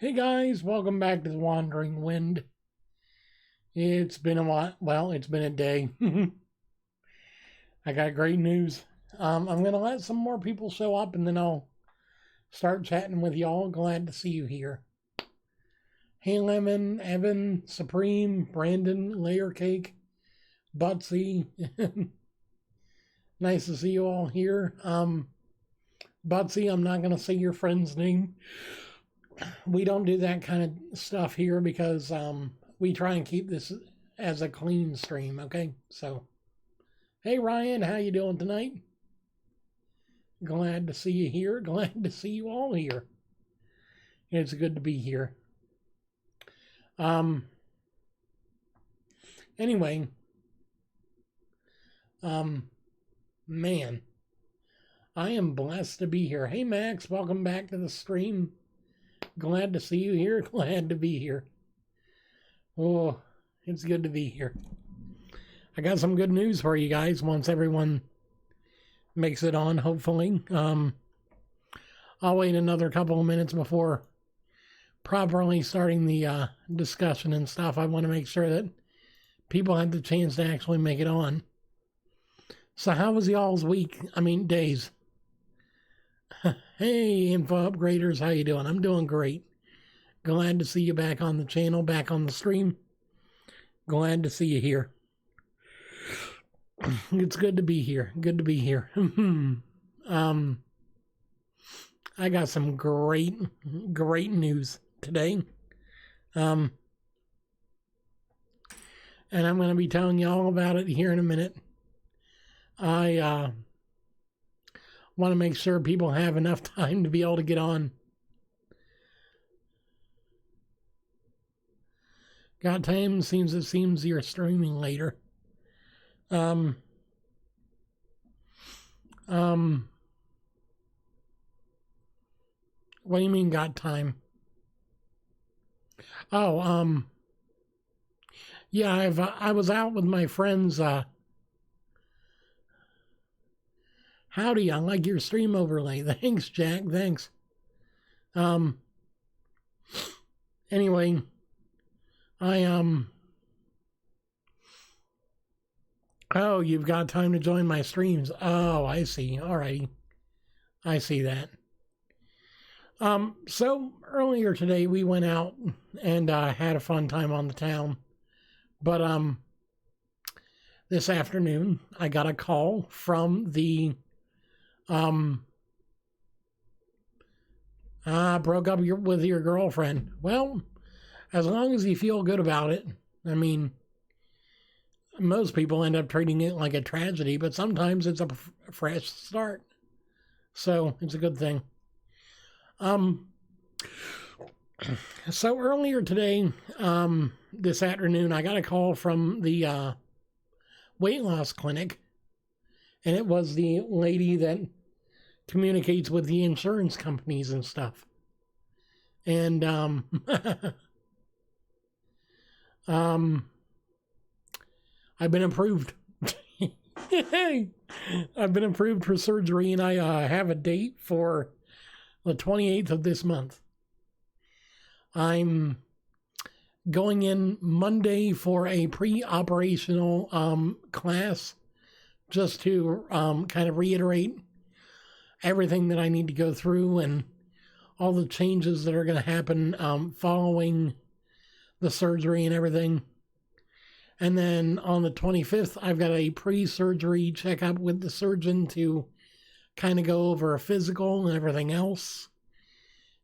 Hey guys, welcome back to the Wandering Wind. It's been a while. Well, it's been a day. I got great news. I'm gonna let some more people show up and then I'll start chatting with y'all. Glad to see you here. Hey Lemon, Evan, Supreme, Brandon, Layer Cake, Butsy. Nice to see you all here. Butsy, I'm not gonna say your friend's name. We don't do that kind of stuff here because we try and keep this as a clean stream, okay? So, hey Ryan, how you doing tonight? Glad to see you here. Glad to see you all here. It's good to be here. Anyway, man, I am blessed to be here. Hey Max, welcome back to the stream. Glad to see you here. Glad to be here. Oh, it's good to be here. I got some good news for you guys once everyone makes it on, hopefully. I'll wait another couple of minutes before properly starting the discussion and stuff. I want to make sure that people have the chance to actually make it on. So how was y'all's week? I mean, days. Hey, Info Upgraders, how you doing? I'm doing great. Glad to see you back on the channel, back on the stream. Glad to see you here. It's good to be here. Good to be here. I got some great news today. And I'm going to be telling you all about it here in a minute. I want to make sure people have enough time to be able to get on. Got time? It seems you're streaming later. What do you mean got time? Oh, yeah, I was out with my friends, howdy, I like your stream overlay. Thanks, Jack, thanks. Anyway, oh, you've got time to join my streams. Oh, I see. Alrighty. I see that. So earlier today we went out and had a fun time on the town. But this afternoon I got a call from the broke up with your girlfriend. Well, as long as you feel good about it. I mean, most people end up treating it like a tragedy, but sometimes it's a fresh start. So it's a good thing. So earlier today, this afternoon, I got a call from the weight loss clinic, and it was the lady that communicates with the insurance companies and stuff. And I've been approved. I've been approved for surgery, and I have a date for the 28th of this month. I'm going in Monday for a pre-operational class, just to kind of reiterate everything that I need to go through and all the changes that are going to happen following the surgery and everything. And then on the 25th, I've got a pre-surgery checkup with the surgeon to kind of go over a physical and everything else.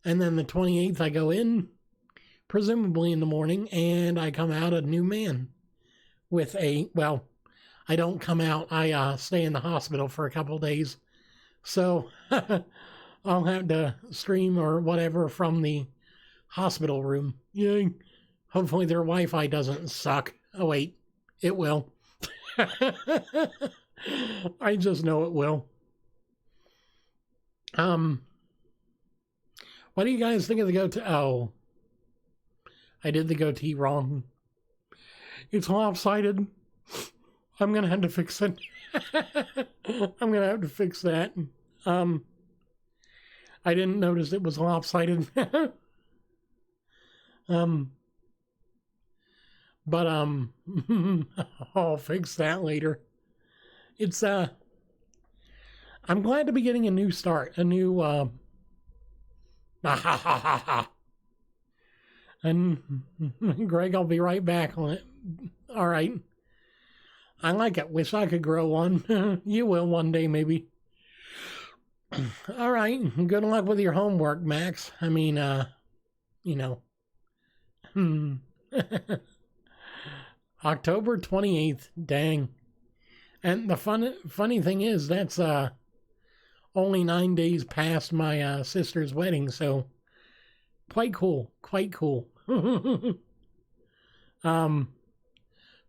And then the 28th, I go in, presumably in the morning, and I come out a new man with well, I don't come out. I stay in the hospital for a couple days. So I'll have to stream or whatever from the hospital room. Yay. Hopefully their Wi-Fi doesn't suck. Oh, wait, it will. I just know it will. What do you guys think of the goatee? Oh, I did the goatee wrong. It's lopsided. I'm going to have to fix it. I'm going to have to fix that. I didn't notice it was lopsided. Um, but I'll fix that later. It's I'm glad to be getting a new start, a new and Greg, I'll be right back on it. All right. I like it. Wish I could grow one. You will one day, maybe. All right. Good luck with your homework, Max. I mean, you know. October 28th. Dang. And the funny thing is, that's only 9 days past my sister's wedding, so quite cool. Quite cool.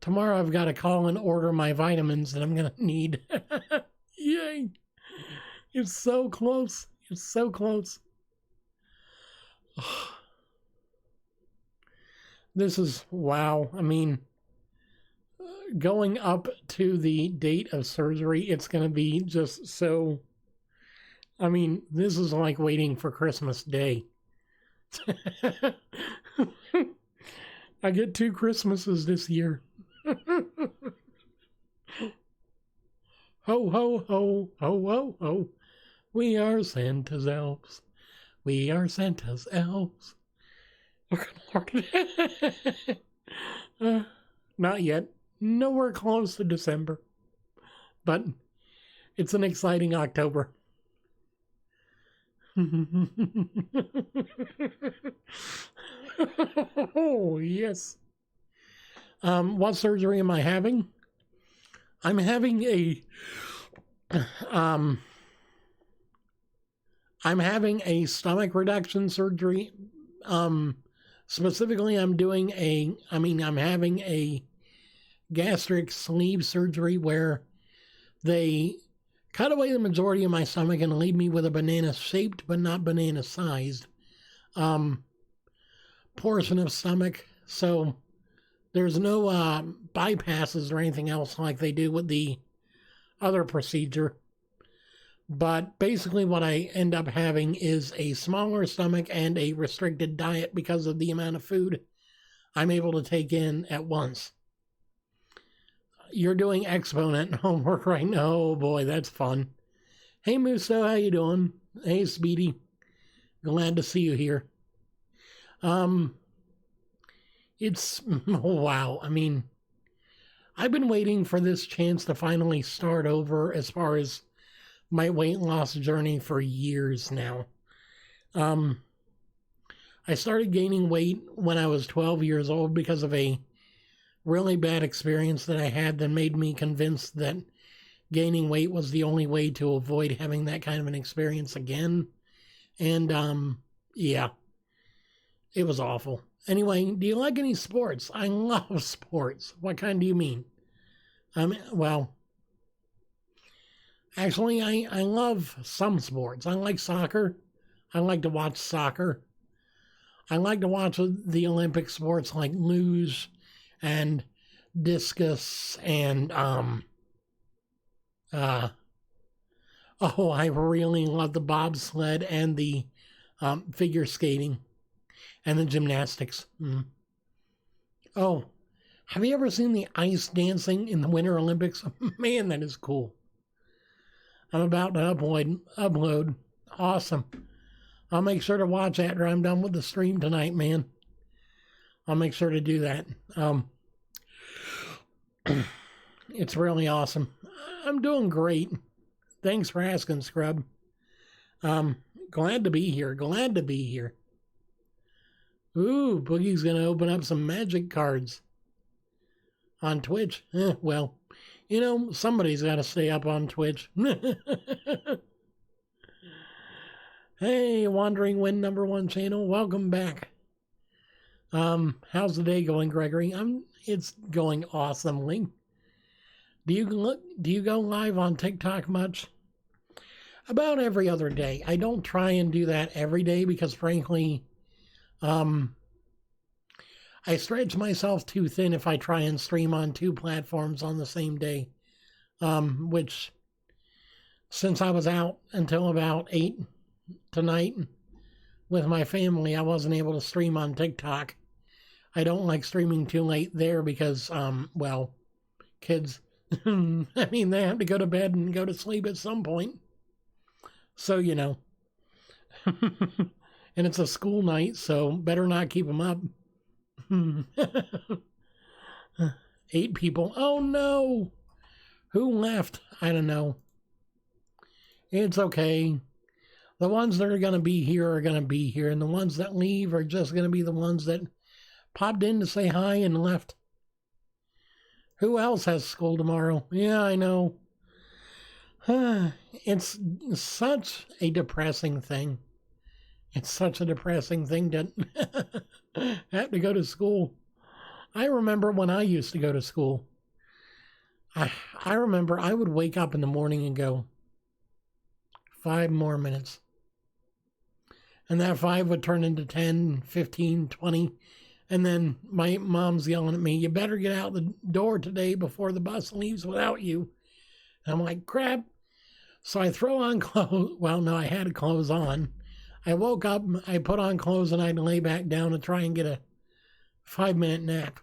Tomorrow I've got to call and order my vitamins that I'm going to need. Yay. It's so close. It's so close. This is, wow. I mean, going up to the date of surgery, it's going to be just so, I mean, this is like waiting for Christmas Day. I get 2 Christmases this year. Ho, ho, ho, ho, ho, ho. We are Santa's elves. We are Santa's elves. Not yet. Nowhere close to December. But it's an exciting October. Oh, yes. What surgery am I having? I'm having a stomach reduction surgery. Specifically, I'm having a gastric sleeve surgery where they cut away the majority of my stomach and leave me with a banana-shaped but not banana-sized portion of stomach. So there's no bypasses or anything else like they do with the other procedure. But basically what I end up having is a smaller stomach and a restricted diet because of the amount of food I'm able to take in at once. You're doing exponent homework right now. Oh boy, that's fun. Hey Musso, how you doing? Hey Speedy. Glad to see you here. It's, wow, I mean, I've been waiting for this chance to finally start over as far as my weight loss journey for years now. I started gaining weight when I was 12 years old because of a really bad experience that I had that made me convinced that gaining weight was the only way to avoid having that kind of an experience again. And, yeah, it was awful. Anyway, do you like any sports? I love sports. What kind do you mean? Well, actually, I love some sports. I like soccer. I like to watch soccer. I like to watch the Olympic sports like luge and discus and, I really love the bobsled and the figure skating. And the gymnastics. Oh, have you ever seen the ice dancing in the Winter Olympics? Man, that is cool. I'm about to upload. Awesome. I'll make sure to watch after I'm done with the stream tonight, man. I'll make sure to do that. It's really awesome. I'm doing great. Thanks for asking, Scrub. Glad to be here. Glad to be here. Ooh, Boogie's going to open up some magic cards on Twitch. Well, you know, somebody's got to stay up on Twitch. Hey, Wandering Wind #1 channel, welcome back. How's the day going, Gregory? It's going awesomely. Do you go live on TikTok much? About every other day. I don't try and do that every day because, frankly, I stretch myself too thin if I try and stream on 2 platforms on the same day, which, since I was out until about 8 tonight with my family, I wasn't able to stream on TikTok. I don't like streaming too late there because, well, kids, I mean, they have to go to bed and go to sleep at some point. So, you know. And it's a school night, so better not keep them up. 8 people. Oh no! Who left? I don't know. It's okay. The ones that are going to be here are going to be here, and the ones that leave are just going to be the ones that popped in to say hi and left. Who else has school tomorrow? Yeah, I know. It's such a depressing thing. It's such a depressing thing to have to go to school. I remember when I used to go to school. I remember I would wake up in the morning and go, 5 more minutes. And that 5 would turn into 10, 15, 20. And then my mom's yelling at me, you better get out the door today before the bus leaves without you. And I'm like, crap. So I throw on clothes. Well, no, I had clothes on. I woke up, I put on clothes, and I'd lay back down to try and get a 5-minute nap.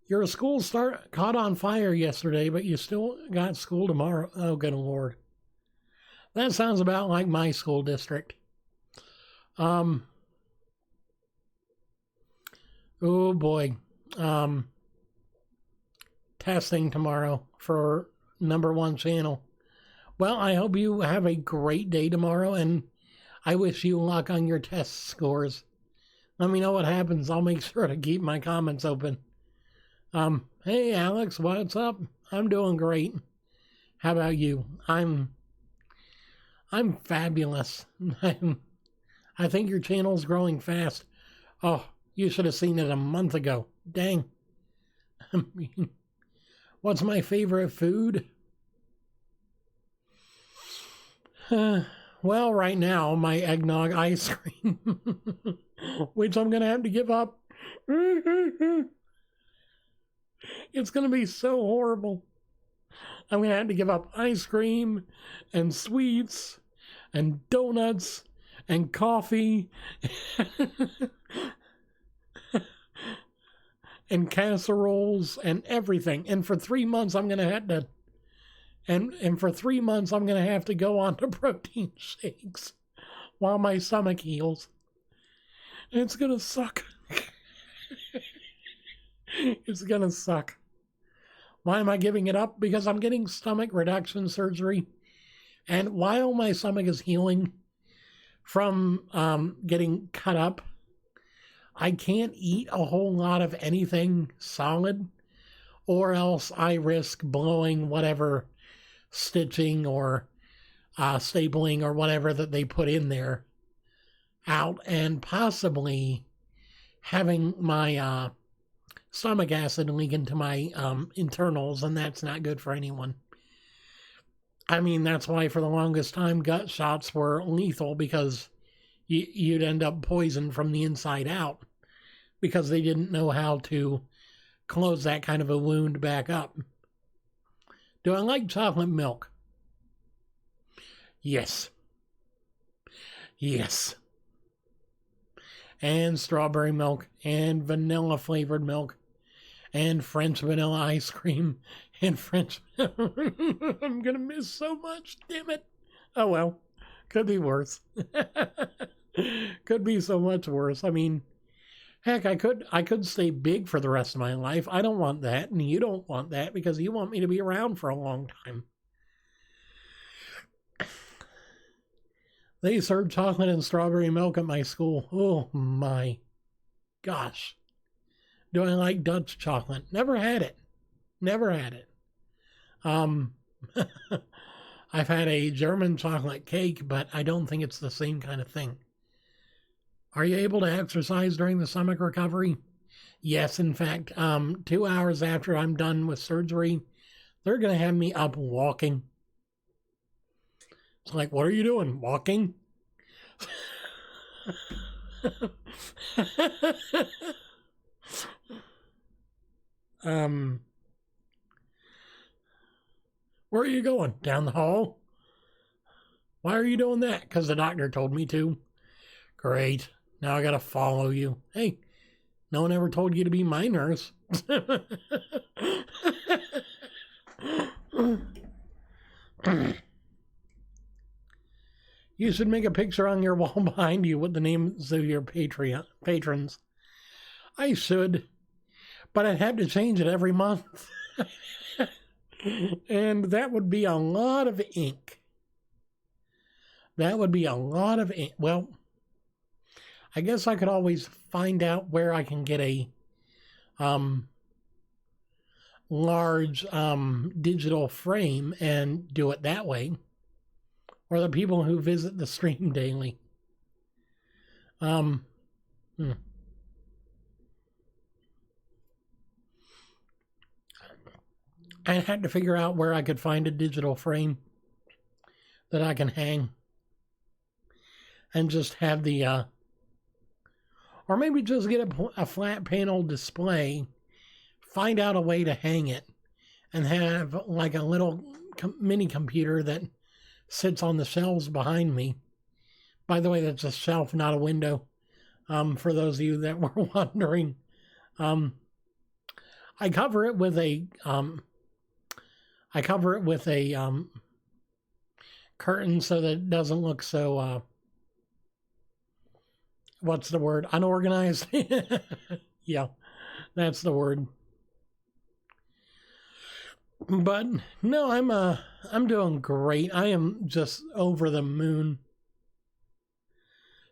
Your school caught on fire yesterday, but you still got school tomorrow. Oh, good Lord. That sounds about like my school district. Oh boy. Testing tomorrow for #1 channel. Well, I hope you have a great day tomorrow, and I wish you luck on your test scores. Let me know what happens. I'll make sure to keep my comments open. Hey Alex, what's up? I'm doing great. How about you? I'm fabulous. I think your channel's growing fast. Oh, you should have seen it a month ago. Dang. I mean, what's my favorite food? Well, right now, my eggnog ice cream, which I'm going to have to give up. It's going to be so horrible. I'm going to have to give up ice cream and sweets and donuts and coffee and casseroles and everything. And for 3 months, I'm going to have to And for 3 months, I'm going to have to go on to protein shakes while my stomach heals. And it's going to suck. It's going to suck. Why am I giving it up? Because I'm getting stomach reduction surgery. And while my stomach is healing from getting cut up, I can't eat a whole lot of anything solid, or else I risk blowing whatever stitching or stapling or whatever that they put in there out, and possibly having my stomach acid leak into my internals, and that's not good for anyone. I mean, that's why for the longest time gut shots were lethal, because you'd end up poisoned from the inside out, because they didn't know how to close that kind of a wound back up. Do I like chocolate milk? Yes. Yes. And strawberry milk, and vanilla flavored milk, and French vanilla ice cream, and French... I'm going to miss so much, damn it. Oh well, could be worse. Could be so much worse. I mean, heck, I could stay big for the rest of my life. I don't want that, and you don't want that, because you want me to be around for a long time. They serve chocolate and strawberry milk at my school. Oh my gosh. Do I like Dutch chocolate? Never had it. Never had it. I've had a German chocolate cake, but I don't think it's the same kind of thing. Are you able to exercise during the stomach recovery? Yes, in fact, 2 hours after I'm done with surgery, they're going to have me up walking. It's like, what are you doing? Walking? Where are you going? Down the hall? Why are you doing that? Because the doctor told me to. Great. Now I gotta follow you. Hey, no one ever told you to be my nurse. You should make a picture on your wall behind you with the names of your patrons. I should, but I'd have to change it every month. And that would be a lot of ink. That would be a lot of ink. Well, I guess I could always find out where I can get a large digital frame and do it that way. Or the people who visit the stream daily. I had to figure out where I could find a digital frame that I can hang. And just have the, or maybe just get a flat panel display, find out a way to hang it, and have like a little mini computer that sits on the shelves behind me. By the way, that's a shelf, not a window. For those of you that were wondering, I cover it with a curtain so that it doesn't look so what's the word? Unorganized. Yeah, that's the word. But no, I'm doing great. I am just over the moon.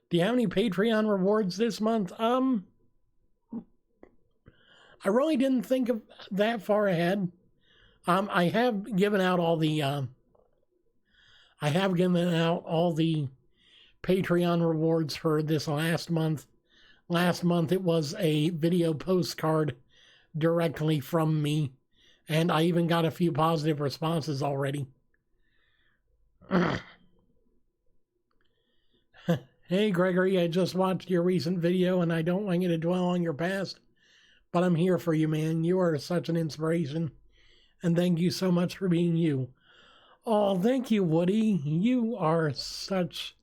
Do you have any Patreon rewards this month? I really didn't think of that far ahead. I have given out all the Patreon rewards for this last month. Last month it was a video postcard directly from me, and I even got a few positive responses already. Hey Gregory, I just watched your recent video and I don't want you to dwell on your past, but I'm here for you, man. You are such an inspiration, and thank you so much for being you. Oh, thank you, Woody. You are such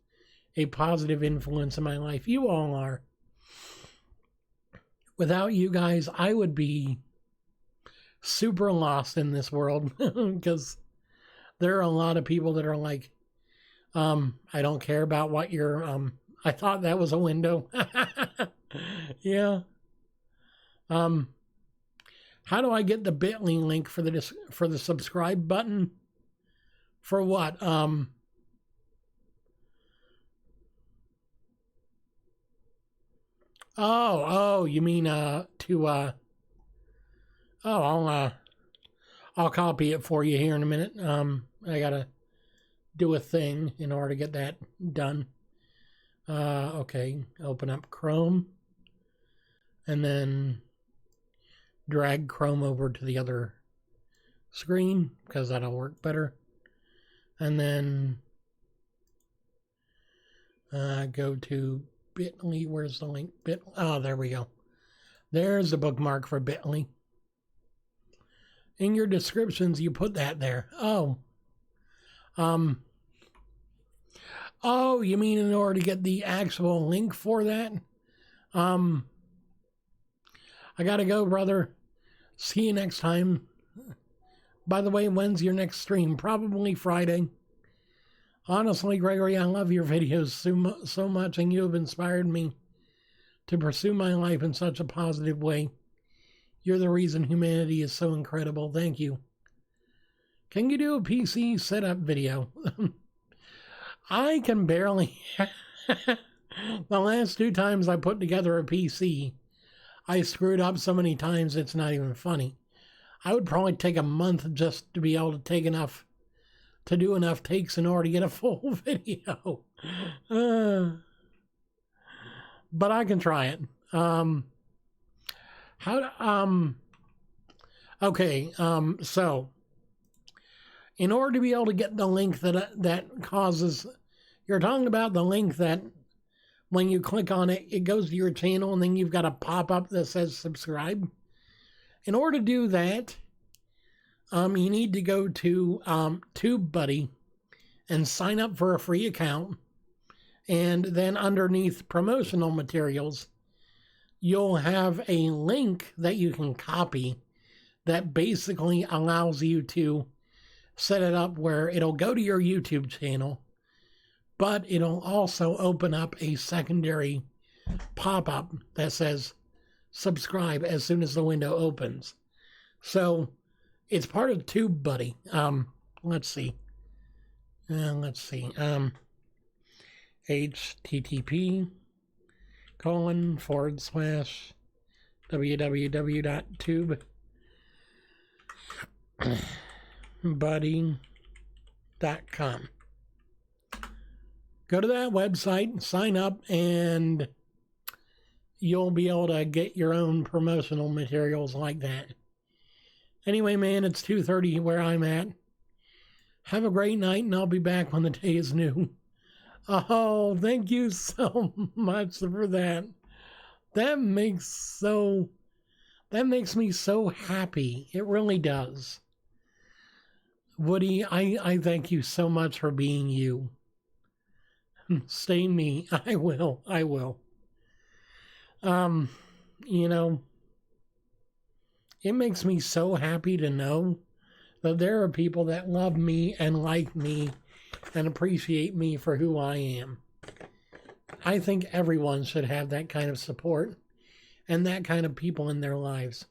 a positive influence in my life. You all are. Without you guys, I would be super lost in this world because there are a lot of people that are like, I don't care about what you're, I thought that was a window. Yeah. How do I get the bit.ly link for the subscribe button? For what? Oh, you mean, I'll copy it for you here in a minute. I gotta do a thing in order to get that done. Okay, open up Chrome, and then drag Chrome over to the other screen, because that'll work better. And then go to bit.ly. Where's the link? Oh, there we go. There's the bookmark for bit.ly. In your descriptions, you put that there. Oh, you mean in order to get the actual link for that? I gotta go, brother. See you next time. By the way, when's your next stream? Probably Friday. Honestly, Gregory, I love your videos so much, and you have inspired me to pursue my life in such a positive way. You're the reason humanity is so incredible. Thank you. Can you do a PC setup video? I can barely. The last 2 times I put together a PC, I screwed up so many times it's not even funny. I would probably take a month just to be able to do enough takes in order to get a full video. But I can try it. So in order to be able to get the link that causes, you're talking about the link that when you click on it, it goes to your channel and then you've got a pop-up that says subscribe. In order to do that, you need to go to TubeBuddy and sign up for a free account. And then underneath promotional materials, you'll have a link that you can copy that basically allows you to set it up where it'll go to your YouTube channel, but it'll also open up a secondary pop-up that says subscribe as soon as the window opens. So it's part of TubeBuddy. Let's see. http://www.tubebuddy.com. Go to that website, sign up, and you'll be able to get your own promotional materials like that. Anyway, man, it's 2:30 where I'm at. Have a great night, and I'll be back when the day is new. Oh, thank you so much for that. That makes me so happy. It really does. Woody, I thank you so much for being you. Stay me. I will. You know, it makes me so happy to know that there are people that love me and like me and appreciate me for who I am. I think everyone should have that kind of support and that kind of people in their lives.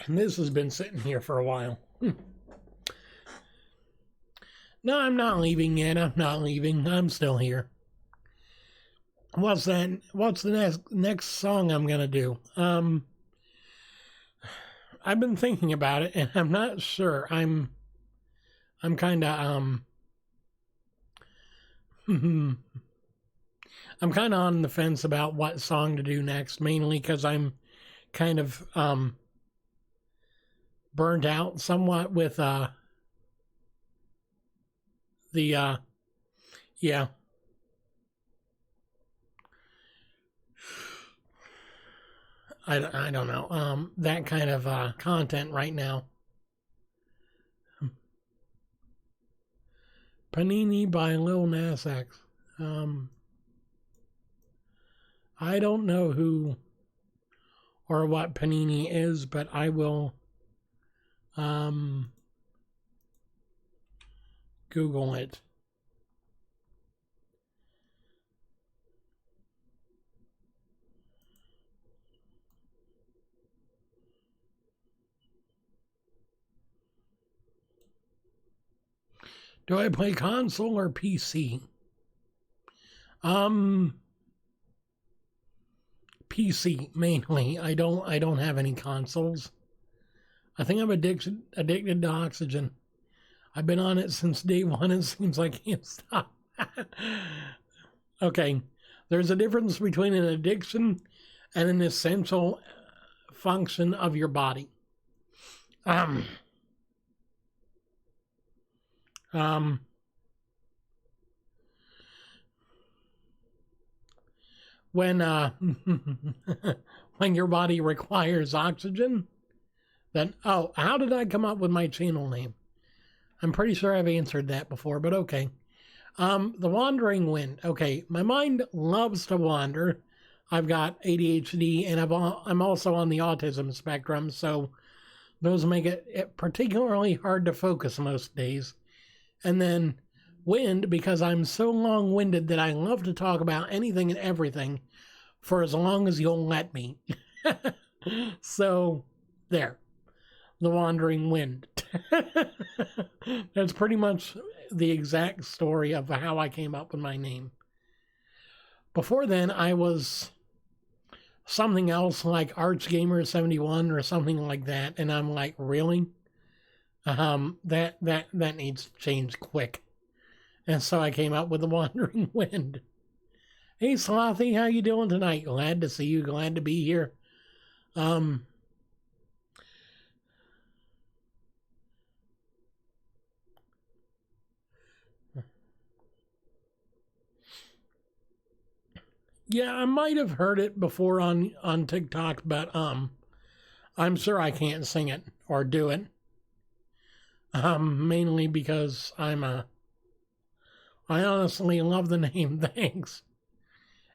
And this has been sitting here for a while. No, I'm not leaving yet. I'm still here. What's the next song I'm gonna do? I've been thinking about it, and I'm not sure. I'm kind of I'm kind of on the fence about what song to do next, mainly because I'm kind of burnt out somewhat with yeah. I don't know, that kind of content right now. Panini by Lil Nas X. I don't know who or what Panini is, but I will Google it. Do I play console or PC? PC mainly. I don't have any consoles. I think I'm addicted to oxygen. I've been on it since day one. It seems like I can't stop. Okay, there's a difference between an addiction and an essential function of your body. When when your body requires oxygen, then how did I come up with my channel name? I'm pretty sure I've answered that before, but okay. The Wandering Wind. Okay, my mind loves to wander. I've got ADHD, and I'm also on the autism spectrum, so those make it particularly hard to focus most days. And then wind, because I'm so long-winded that I love to talk about anything and everything for as long as you'll let me. So, there. The Wandering Wind. That's pretty much the exact story of how I came up with my name. Before then, I was something else like ArchGamer71 or something like that, and I'm like, really? That needs to change quick. And so I came up with The Wandering Wind. Hey, Slothy, how you doing tonight? Glad to see you. Glad to be here. Yeah, I might have heard it before on TikTok, but I'm sure I can't sing it or do it. Mainly because I honestly love the name. Thanks.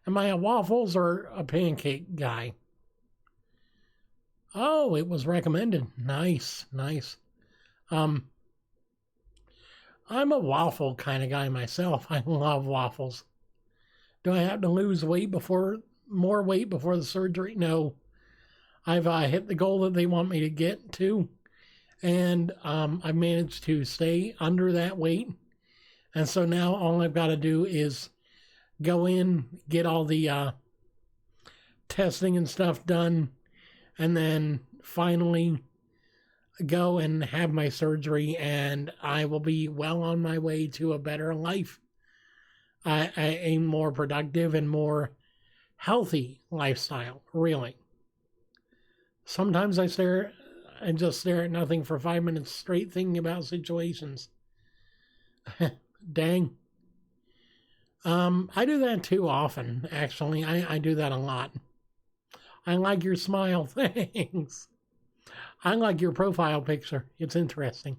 Am I a waffles or a pancake guy? Oh, it was recommended. Nice, nice. I'm a waffle kind of guy myself. I love waffles. Do I have to lose more weight before the surgery? No. I've hit the goal that they want me to get to, and I've managed to stay under that weight. And so now all I've got to do is go in, get all the testing and stuff done, and then finally go and have my surgery, and I will be well on my way to a better life, a more productive and more healthy lifestyle, really. Sometimes I just stare at nothing for 5 minutes straight thinking about situations. Dang. I do that too often, actually. I do that a lot. I like your smile. Thanks. I like your profile picture. It's interesting.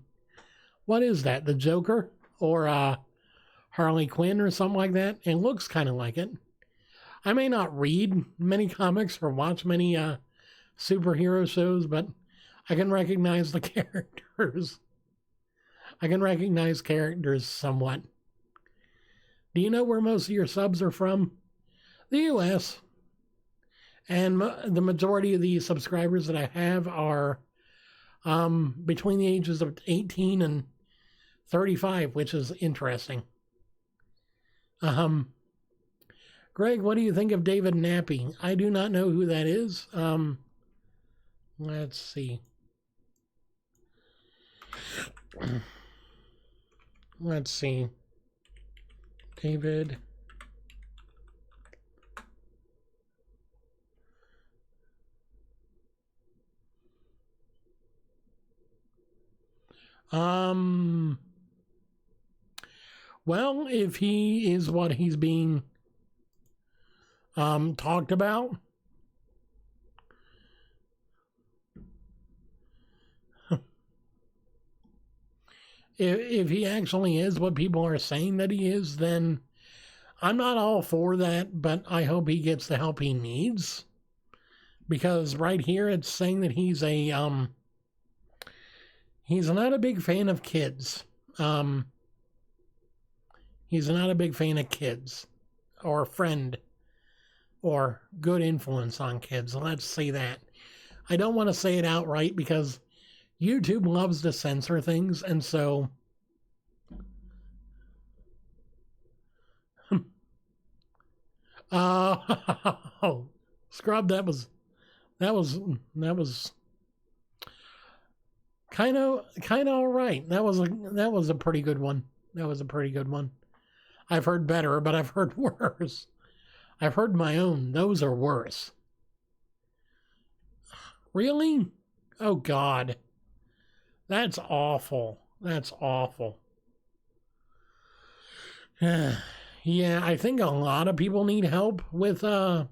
What is that? The Joker? Or Harley Quinn or something like that? It looks kind of like it. I may not read many comics or watch many superhero shows, but I can recognize the characters. I can recognize characters somewhat. Do you know where most of your subs are from? The US. And the majority of the subscribers that I have are between the ages of 18 and 35, which is interesting. Greg, what do you think of David Nappy? I do not know who that is. Let's see. Let's see. David. Well, if he is what he's being talked about, if he actually is what people are saying that he is, then I'm not all for that, but I hope he gets the help he needs. Because right here it's saying that he's not a big fan of kids. He's not a big fan of kids or friend or good influence on kids. Let's say that. I don't want to say it outright because YouTube loves to censor things, and so Scrub, that was kind of all right. That was a pretty good one. That was a pretty good one. I've heard better, but I've heard worse. I've heard my own. Those are worse. Really? Oh, God. That's awful. That's awful. Yeah, I think a lot of people need help with that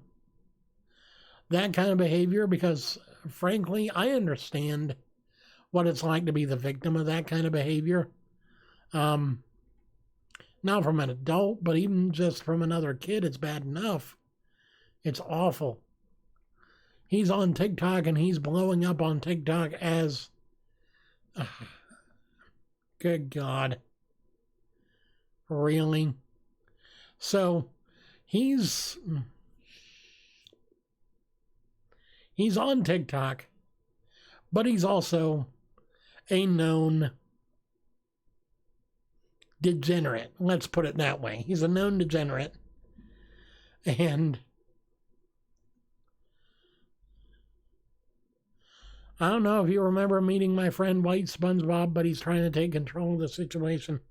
kind of behavior because, frankly, I understand what it's like to be the victim of that kind of behavior. Not from an adult, but even just from another kid, it's bad enough. It's awful. He's on TikTok and he's blowing up on TikTok as... good God. Really? So, he's on TikTok, but he's also a known degenerate. Let's put it that way. He's a known degenerate. And I don't know if you remember meeting my friend White SpongeBob, but he's trying to take control of the situation.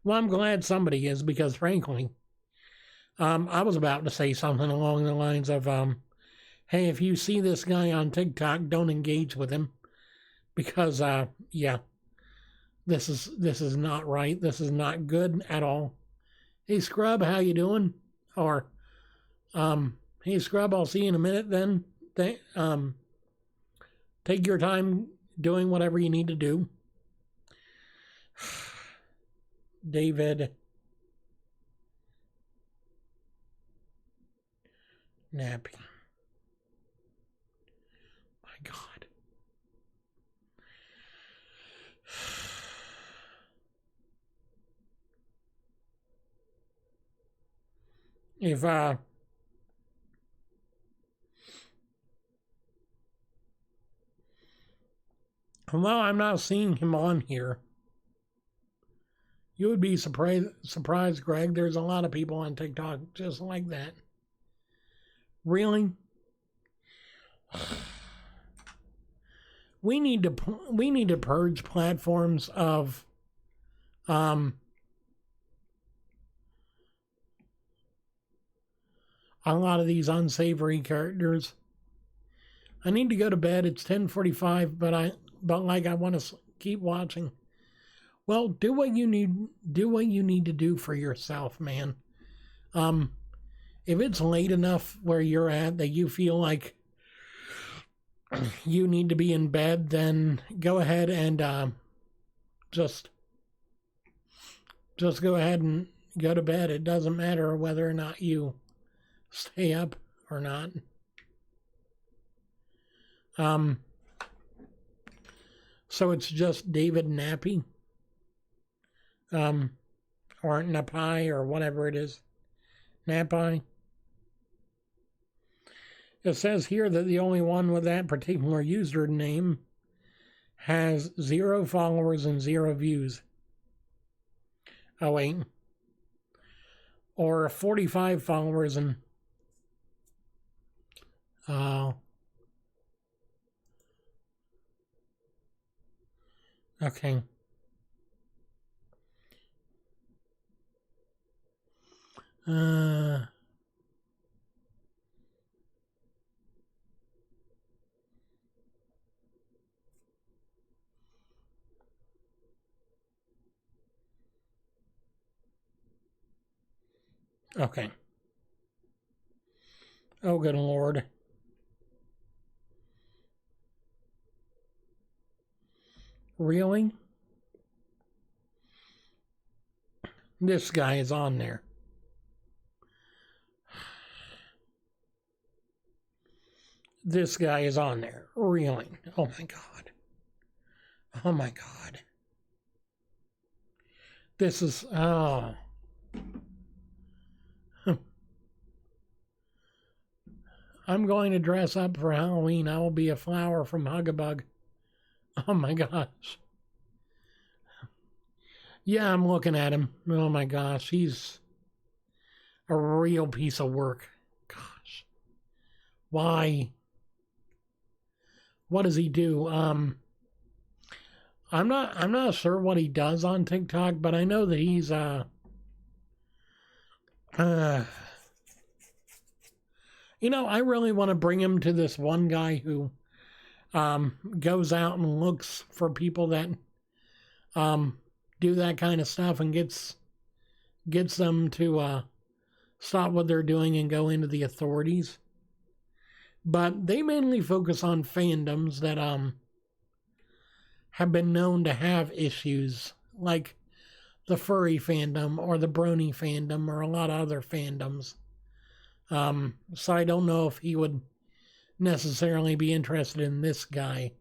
Well, I'm glad somebody is because, frankly, I was about to say something along the lines of, hey, if you see this guy on TikTok, don't engage with him because, yeah, this is not right. This is not good at all. Hey, Scrub, how you doing? Or, hey, Scrub, I'll see you in a minute then. Take your time doing whatever you need to do. David Nappy. My God. If well, I'm not seeing him on here. You would be surprised, Greg. There's a lot of people on TikTok just like that. Really? We need to purge platforms of a lot of these unsavory characters. I need to go to bed. It's 10:45, but I want to keep watching. Well, do what you need to do for yourself, man. If it's late enough where you're at that you feel like you need to be in bed, then go ahead and just go ahead and go to bed. It doesn't matter whether or not you stay up or not. So it's just David Nappy, or Napai, or whatever it is, Napai. It says here that the only one with that particular username has 0 followers and 0 views. Oh wait, or 45 followers and okay. Okay. Oh, good Lord. Really? This guy is on there. This guy is on there. Really? Oh my God. Oh my God. This is, oh. I'm going to dress up for Halloween. I will be a flower from Hugabug. Oh my gosh. Yeah, I'm looking at him. Oh my gosh, he's a real piece of work. Gosh. Why? What does he do? I'm not sure what he does on TikTok, but I know that he's you know, I really want to bring him to this one guy who goes out and looks for people that do that kind of stuff and gets them to stop what they're doing and go into the authorities. But they mainly focus on fandoms that have been known to have issues, like the furry fandom or the brony fandom or a lot of other fandoms. So I don't know if he would necessarily be interested in this guy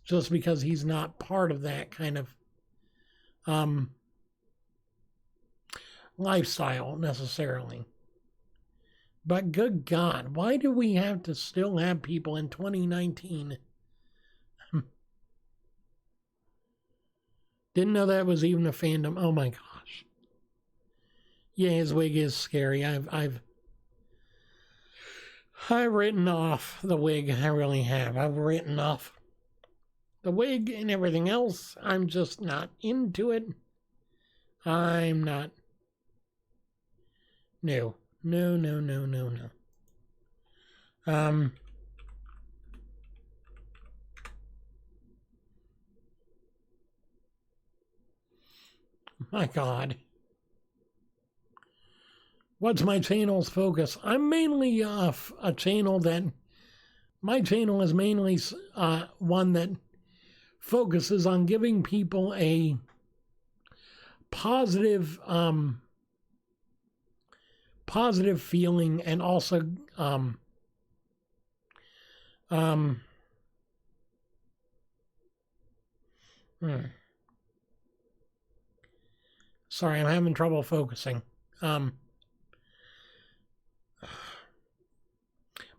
just because he's not part of that kind of lifestyle necessarily. But good God, why do we have to still have people in 2019? Didn't know that was even a fandom. Oh my gosh. Yeah, his wig is scary. I've written off the wig. I really have. I've written off the wig and everything else. I'm just not into it. I'm not. No. No. My God. What's my channel's focus? I'm mainly a channel that My channel is mainly one that focuses on giving people a positive, positive feeling, and also, sorry, I'm having trouble focusing.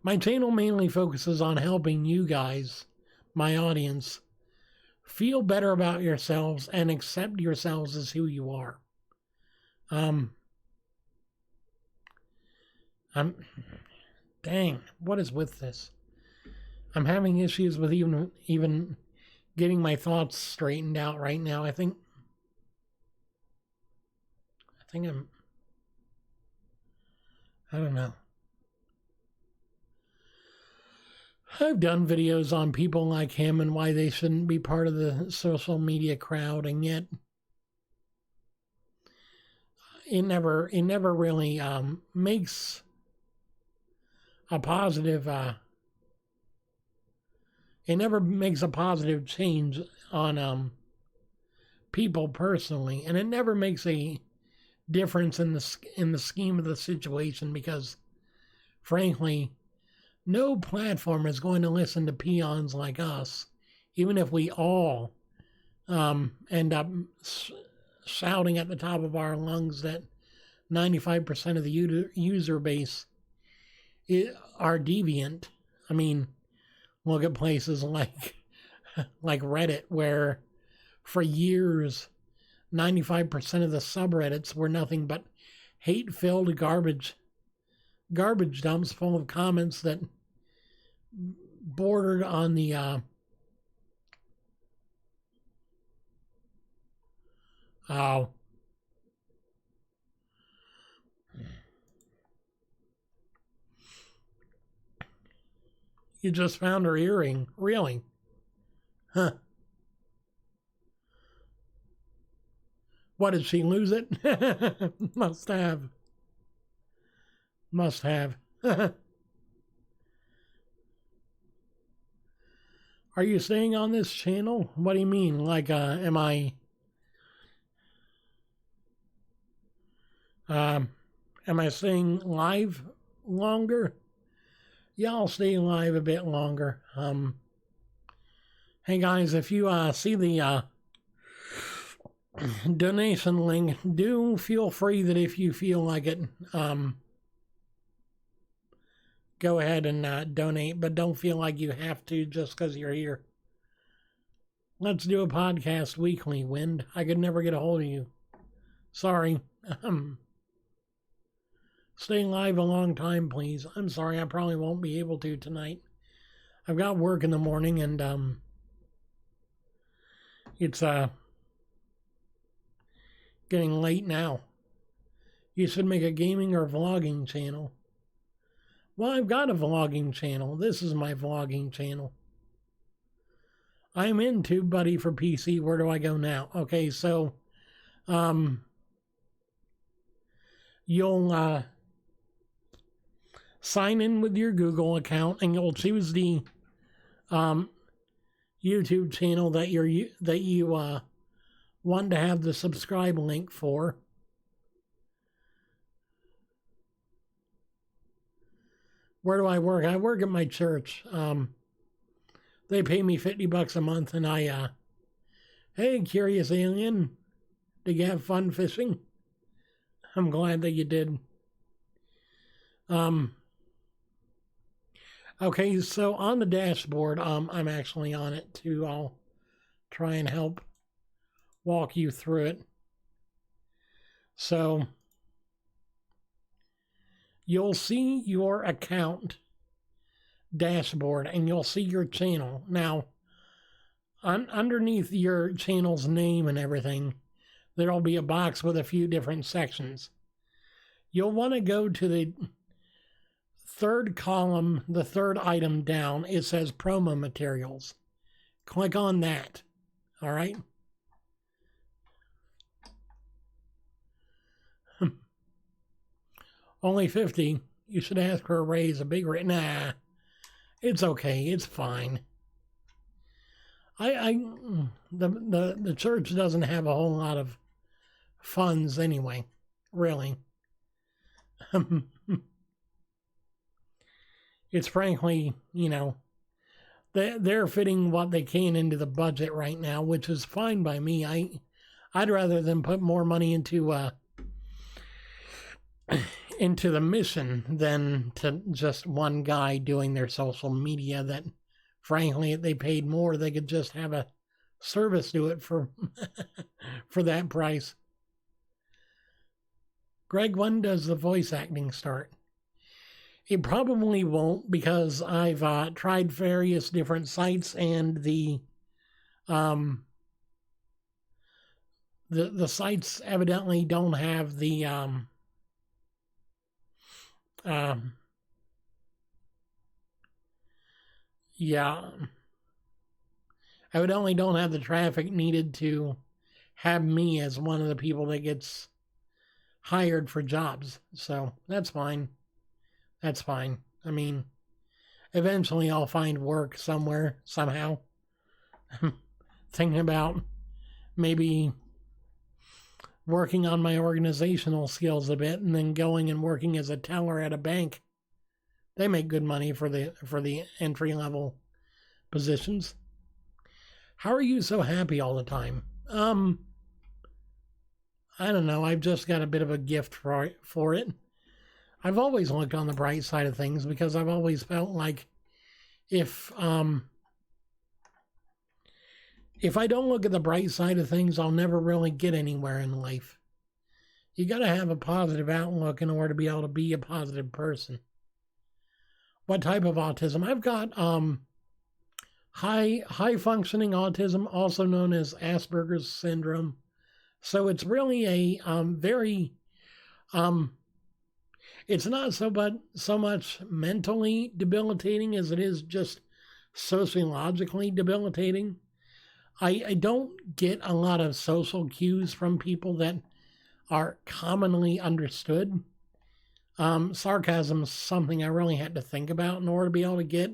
My channel mainly focuses on helping you guys, my audience, feel better about yourselves and accept yourselves as who you are. Dang, what is with this? I'm having issues with even getting my thoughts straightened out right now. I think I don't know. I've done videos on people like him and why they shouldn't be part of the social media crowd, and yet it never really makes a positive it never makes a positive change on people personally, and it never makes a difference in the scheme of the situation, because frankly, no platform is going to listen to peons like us, even if we all end up shouting at the top of our lungs that 95% of the user base are deviant. I mean, look at places like Reddit, where for years 95% of the subreddits were nothing but hate-filled garbage dumps full of comments that bordered on the oh. You just found her earring. Really? Huh. What, did she lose it? Must have. Must have. Are you staying on this channel? What do you mean? Like, am I staying live longer? Yeah, I'll stay live a bit longer. Hey guys, if you see the donation link, do feel free that if you feel like it, go ahead and donate, but don't feel like you have to just because you're here. Let's do a podcast weekly, Wind. I could never get a hold of you. Sorry. Stay live a long time, please. I'm sorry, I probably won't be able to tonight. I've got work in the morning, and it's getting late now. You should make a gaming or vlogging channel. Well, I've got a vlogging channel. This is my vlogging channel. I'm in TubeBuddy for PC. Where do I go now? Okay, so you'll sign in with your Google account, and you'll choose the YouTube channel that you want to have the subscribe link for. Where do I work? I work at my church. They pay me $50 a month, and hey, curious alien, did you have fun fishing? I'm glad that you did. Okay, so on the dashboard, I'm actually on it too. I'll try and help walk you through it. So you'll see your account dashboard, and you'll see your channel. Now, underneath your channel's name and everything, there'll be a box with a few different sections. You'll want to go to the third column, the third item down. It says promo materials. Click on that. All right. Only 50. You should ask for a raise, a big raise. Nah. It's okay. It's fine. The church doesn't have a whole lot of funds anyway, really. It's frankly, they're fitting what they can into the budget right now, which is fine by me. I'd rather them put more money into the mission than to just one guy doing their social media that, frankly, if they paid more, they could just have a service do it for for that price. Greg, when does the voice acting start? It probably won't, because I've tried various different sites, and the sites evidently don't have the evidently don't have the traffic needed to have me as one of the people that gets hired for jobs. So that's fine. That's fine. I mean, eventually I'll find work somewhere, somehow. Thinking about maybe working on my organizational skills a bit and then going and working as a teller at a bank. They make good money for the entry-level positions. How are you so happy all the time? I don't know. I've just got a bit of a gift for it. I've always looked on the bright side of things, because I've always felt like if I don't look at the bright side of things, I'll never really get anywhere in life. You got to have a positive outlook in order to be able to be a positive person. What type of autism? I've got high functioning autism, also known as Asperger's syndrome. So it's really a very it's not so much mentally debilitating as it is just sociologically debilitating. I don't get a lot of social cues from people that are commonly understood. Sarcasm is something I really had to think about in order to be able to get.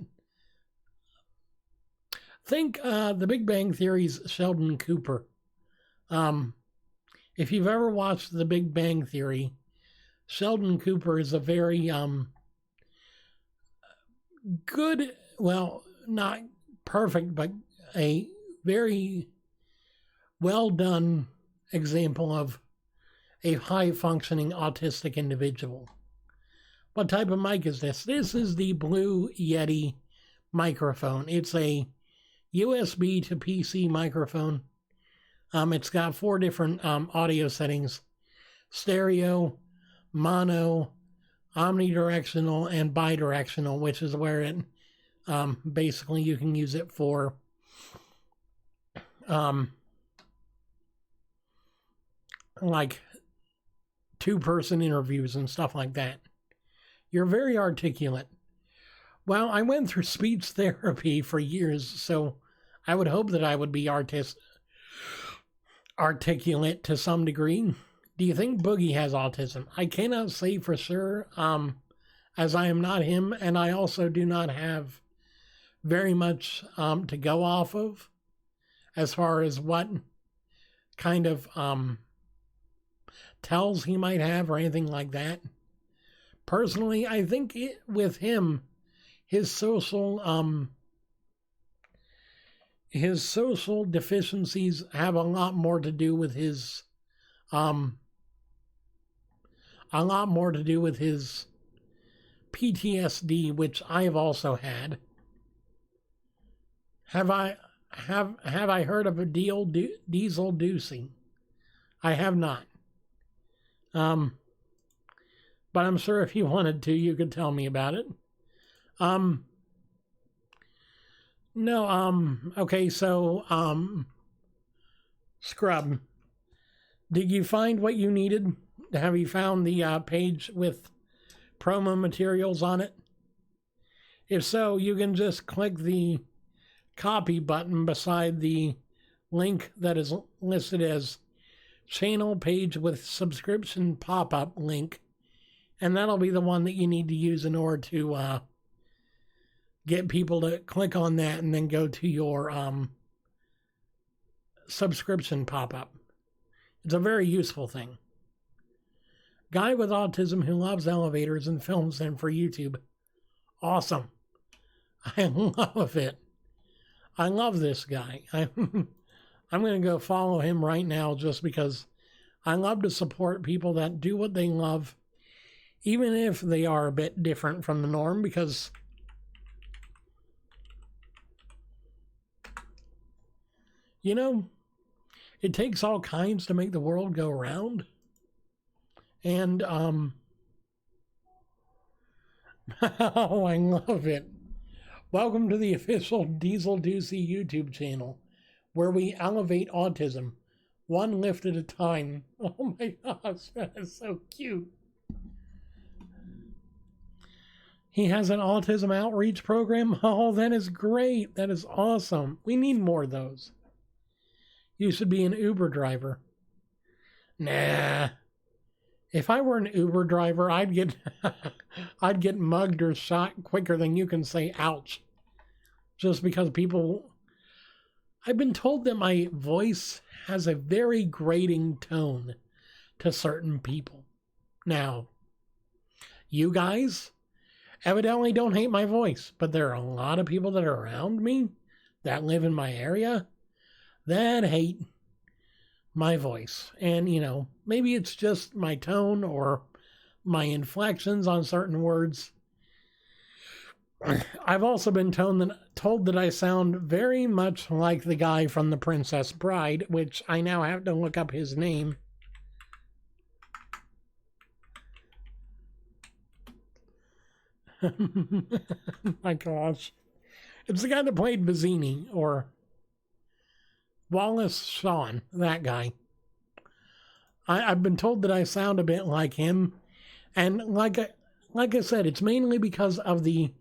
Think The Big Bang Theory's Sheldon Cooper. If you've ever watched The Big Bang Theory, Sheldon Cooper is a very good, well, not perfect, but a very well done example of a high functioning autistic individual. What type of mic is this? This is the Blue Yeti microphone. It's a USB to PC microphone. It's got 4 different audio settings: stereo, mono, omnidirectional, and bidirectional, which is where it basically you can use it for like 2-person interviews and stuff like that. You're very articulate. Well, I went through speech therapy for years, so I would hope that I would be articulate to some degree. Do you think Boogie has autism? I cannot say for sure, as I am not him, and I also do not have very much to go off of as far as what kind of tells he might have or anything like that. Personally, I think with him, his social deficiencies have a lot more to do with his PTSD, which I have also had. Have I heard of a Diesel Doocy? I have not. But I'm sure if you wanted to, you could tell me about it. Okay, so, Scrub, did you find what you needed? Have you found the page with promo materials on it? If so, you can just click the copy button beside the link that is listed as channel page with subscription pop-up link, and that'll be the one that you need to use in order to get people to click on that and then go to your subscription pop-up. It's a very useful thing. Guy with autism who loves elevators and films them for YouTube. Awesome. I love it. I love this guy. I'm going to go follow him right now just because I love to support people that do what they love, even if they are a bit different from the norm, because you know, it takes all kinds to make the world go round. And, oh, I love it. Welcome to the official Diesel Doocy YouTube channel, where we elevate autism, one lift at a time. Oh my gosh, that is so cute. He has an autism outreach program. Oh, that is great. That is awesome. We need more of those. You should be an Uber driver. Nah. If I were an Uber driver, I'd get I'd get mugged or shot quicker than you can say ouch. Just because people... I've been told that my voice has a very grating tone to certain people. Now, you guys evidently don't hate my voice, but there are a lot of people that are around me that live in my area that hate my voice. And, you know, maybe it's just my tone or my inflections on certain words. I've also been told that I sound very much like the guy from The Princess Bride, which I now have to look up his name. My gosh. It's the guy that played Vizzini, or Wallace Shawn, that guy. I've been told that I sound a bit like him, and like I said, it's mainly because of the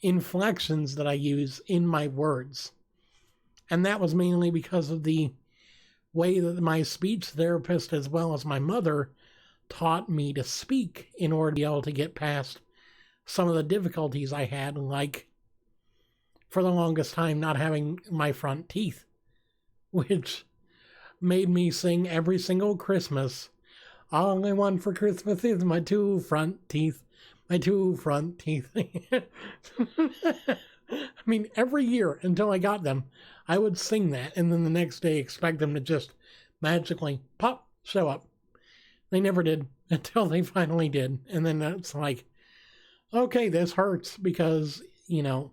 inflections that I use in my words. And that was mainly because of the way that my speech therapist, as well as my mother, taught me to speak in order to be able to get past some of the difficulties I had, like, for the longest time, not having my front teeth, which made me sing every single Christmas, all I want for Christmas is my two front teeth, my two front teeth. I mean, every year until I got them, I would sing that, and then the next day expect them to just magically pop, show up. They never did until they finally did, and then it's like, okay, this hurts because, you know,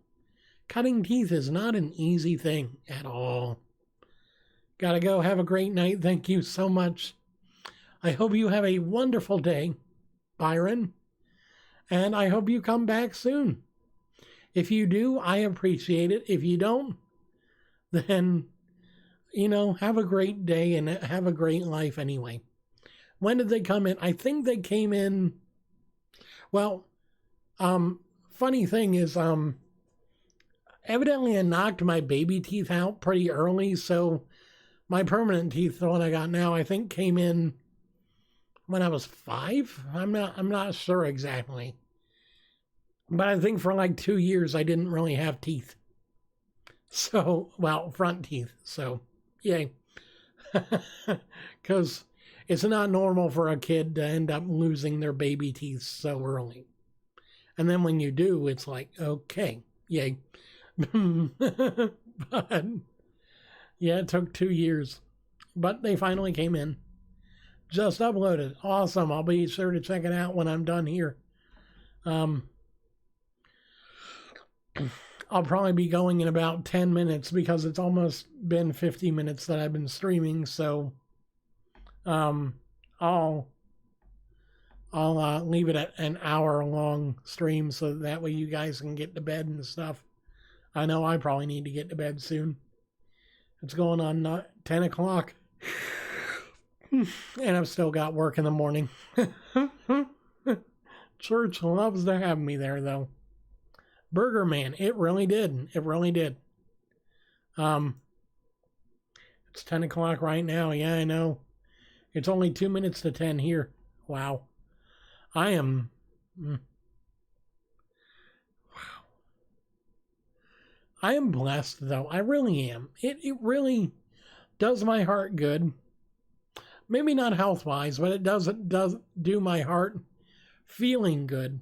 cutting teeth is not an easy thing at all. Gotta go. Have a great night. Thank you so much. I hope you have a wonderful day, Byron. And I hope you come back soon. If you do, I appreciate it. If you don't, then, you know, have a great day and have a great life anyway. When did they come in? I think they came in, well, funny thing is, evidently I knocked my baby teeth out pretty early, so my permanent teeth, the one I got now, I think came in when I was 5. I'm not sure exactly. But I think for like 2 years I didn't really have teeth. So, well, front teeth. So, yay. Because it's not normal for a kid to end up losing their baby teeth so early. And then when you do, it's like, okay, yay. But, yeah, it took 2 years. But they finally came in. Just uploaded. Awesome. I'll be sure to check it out when I'm done here. I'll probably be going in about 10 minutes because it's almost been 50 minutes that I've been streaming, so I'll leave it at an hour-long stream so that way you guys can get to bed and stuff. I know I probably need to get to bed soon. It's going on 10 o'clock. And I've still got work in the morning. Church loves to have me there, though. Burger Man, it really did. It really did. It's 10 o'clock right now. Yeah, I know. It's only 2 minutes to 10 here. Wow. I am... I am blessed, though. I really am. It really does my heart good. Maybe not health-wise, but it does do my heart feeling good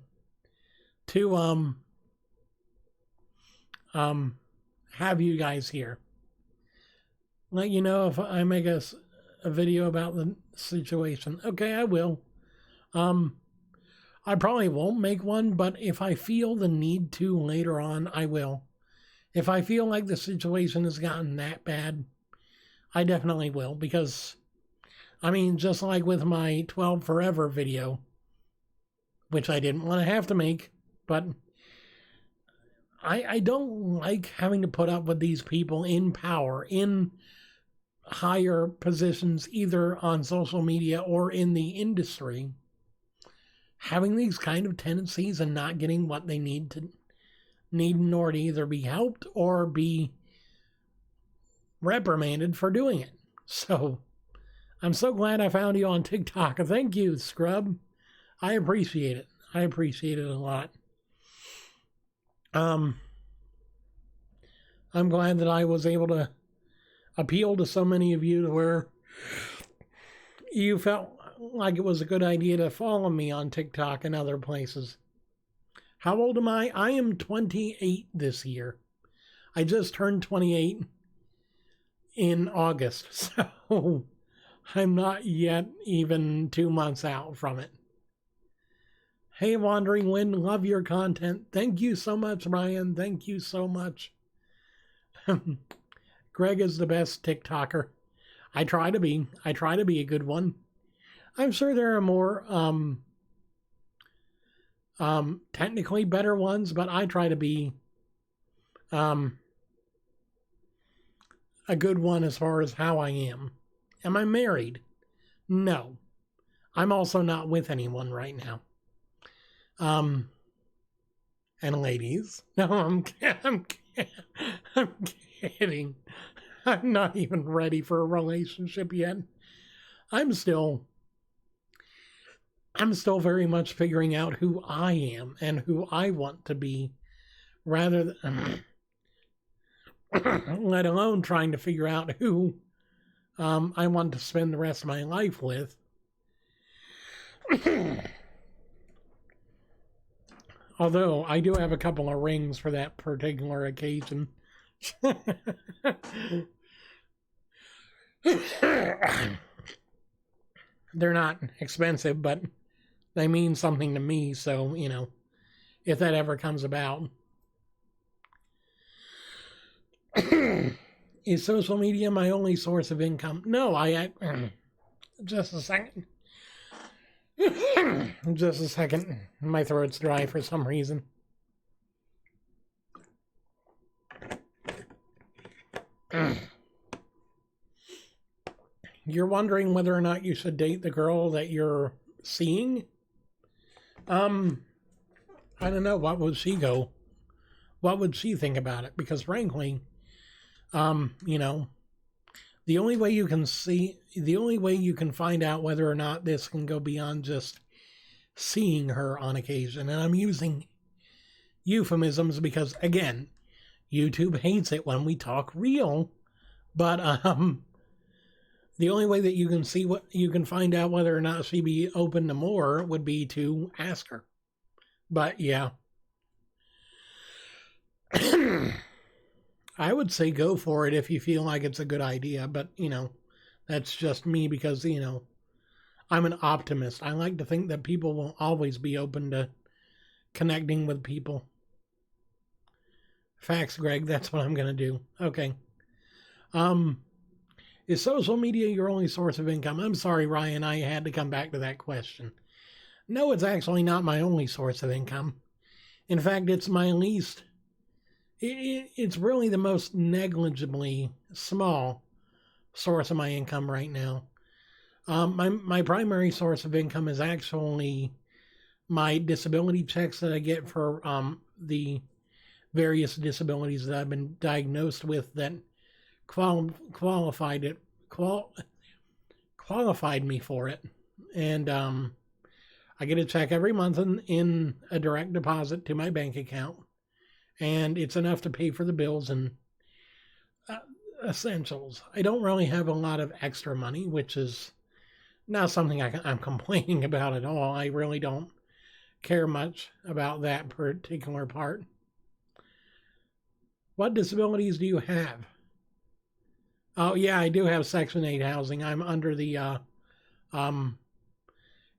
to have you guys here. Let you know if I make a video about the situation. Okay, I will. I probably won't make one, but if I feel the need to later on, I will. If I feel like the situation has gotten that bad, I definitely will, because, I mean, just like with my 12 Forever video, which I didn't want to have to make, but I don't like having to put up with these people in power, in higher positions, either on social media or in the industry, having these kind of tendencies and not getting what they need in order to either be helped or be reprimanded for doing it. So, I'm so glad I found you on TikTok. Thank you, Scrub. I appreciate it. I appreciate it a lot. I'm glad that I was able to appeal to so many of you to where you felt like it was a good idea to follow me on TikTok and other places. How old am I? I am 28 this year. I just turned 28 in August, so I'm not yet even 2 months out from it. Hey, Wandering Wind, love your content. Thank you so much, Ryan. Thank you so much. Greg is the best TikToker. I try to be a good one. I'm sure there are more technically better ones, but I try to be a good one as far as how I am. Am I married? No. I'm also not with anyone right now. And ladies, no, I'm kidding. I'm not even ready for a relationship yet. I'm still very much figuring out who I am and who I want to be, rather than, let alone trying to figure out who I want to spend the rest of my life with. Although I do have a couple of rings for that particular occasion. They're not expensive, but they mean something to me, so, you know, if that ever comes about. Is social media my only source of income? No, just a second. Just a second. My throat's dry for some reason. You're wondering whether or not you should date the girl that you're seeing? I don't know. What would she go? What would she think about it? Because frankly, you know, the only way you can find out whether or not this can go beyond just seeing her on occasion, and I'm using euphemisms because, again, YouTube hates it when we talk real, but, the only way that you can find out whether or not she'd be open to more would be to ask her. But, yeah. I would say go for it if you feel like it's a good idea, but, you know, that's just me because, you know, I'm an optimist. I like to think that people will always be open to connecting with people. Facts, Greg, that's what I'm going to do. Okay. Is social media your only source of income? I'm sorry, Ryan, I had to come back to that question. No, it's actually not my only source of income. In fact, it's my least... It's really the most negligibly small source of my income right now. My primary source of income is actually my disability checks that I get for the various disabilities that I've been diagnosed with that qualified me for it. And I get a check every month in a direct deposit to my bank account. and it's enough to pay for the bills and essentials. I don't really have a lot of extra money, which is not something I'm complaining about at all. I really don't care much about that particular part. What disabilities do you have? Oh, yeah, I do have Section 8 housing. I'm under the,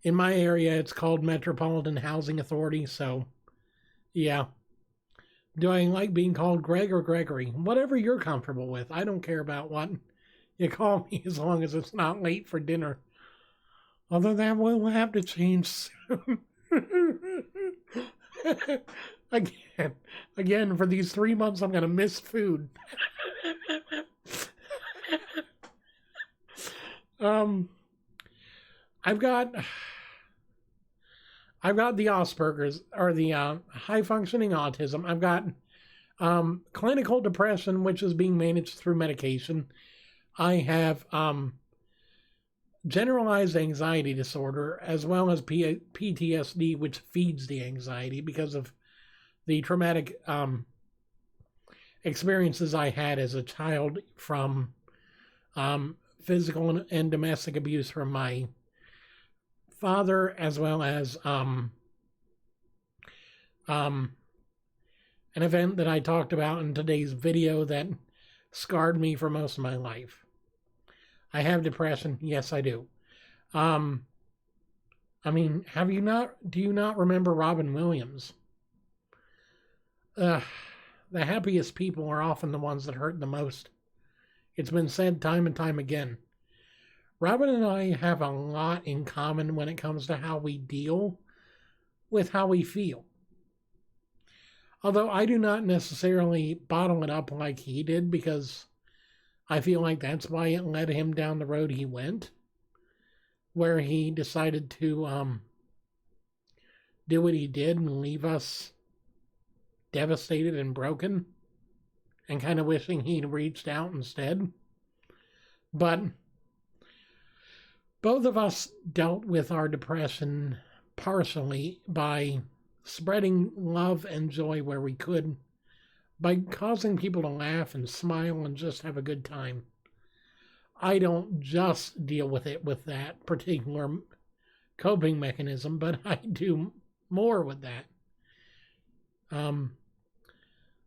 in my area, it's called Metropolitan Housing Authority, so, yeah. Do I like being called Greg or Gregory? Whatever you're comfortable with. I don't care about what you call me as long as it's not late for dinner. Although that will have to change soon. Again, for these 3 months, I'm going to miss food. I've got the Asperger's, or the high functioning autism. I've got clinical depression, which is being managed through medication. I have generalized anxiety disorder, as well as PTSD, which feeds the anxiety because of the traumatic experiences I had as a child from physical and domestic abuse from my father, as well as an event that I talked about in today's video that scarred me for most of my life. I have depression. Yes, I do. I mean, do you not remember Robin Williams? The happiest people are often the ones that hurt the most. It's been said time and time again. Robin and I have a lot in common when it comes to how we deal with how we feel. Although I do not necessarily bottle it up like he did, because I feel like that's why it led him down the road he went, where he decided to do what he did and leave us devastated and broken, and kind of wishing he'd reached out instead. But both of us dealt with our depression partially by spreading love and joy where we could, by causing people to laugh and smile and just have a good time. I don't just deal with it with that particular coping mechanism, but I do more with that.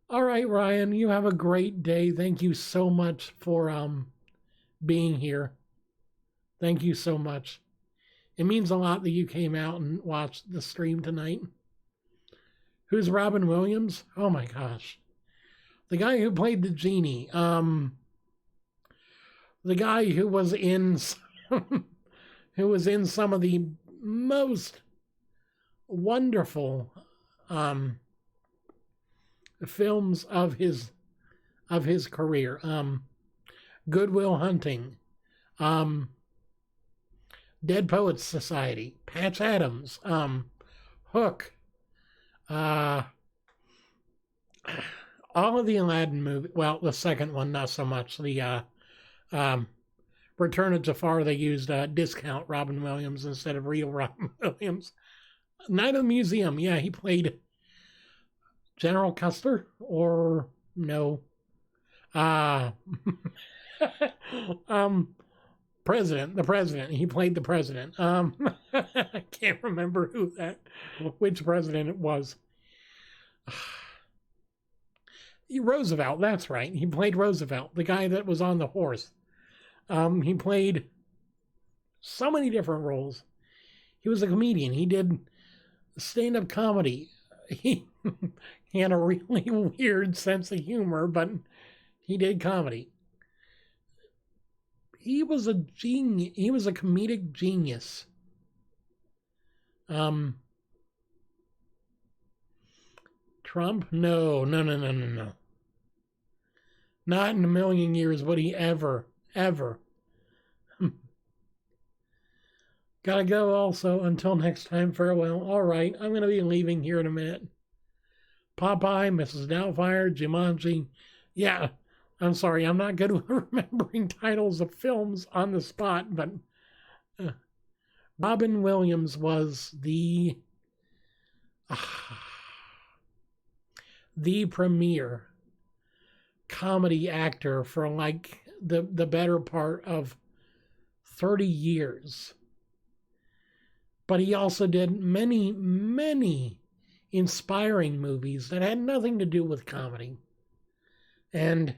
All right, Ryan, you have a great day. Thank you so much for being here. Thank you so much. It means a lot that you came out and watched the stream tonight. Who's Robin Williams? Oh my gosh. The guy who played the genie. The guy who was in who was in some of the most wonderful films of his career. Good Will Hunting. Dead Poets Society, Patch Adams, Hook, all of the Aladdin movies. Well, the second one, not so much. The Return of Jafar, they used discount Robin Williams instead of real Robin Williams. Night of the Museum, yeah, he played General Custer, or no. The president. He played the president. I can't remember which president it was. Roosevelt, that's right. He played Roosevelt, the guy that was on the horse. He played so many different roles. He was a comedian. He did stand-up comedy. He had a really weird sense of humor, but he did comedy. He was a genius. He was a comedic genius. Trump? No. Not in a million years would he ever. Gotta go also. Until next time, farewell. All right, I'm going to be leaving here in a minute. Popeye, Mrs. Doubtfire, Jumanji. Yeah, I'm sorry, I'm not good with remembering titles of films on the spot, but Robin Williams was the the premier comedy actor for like the better part of 30 years. But he also did many, many inspiring movies that had nothing to do with comedy. And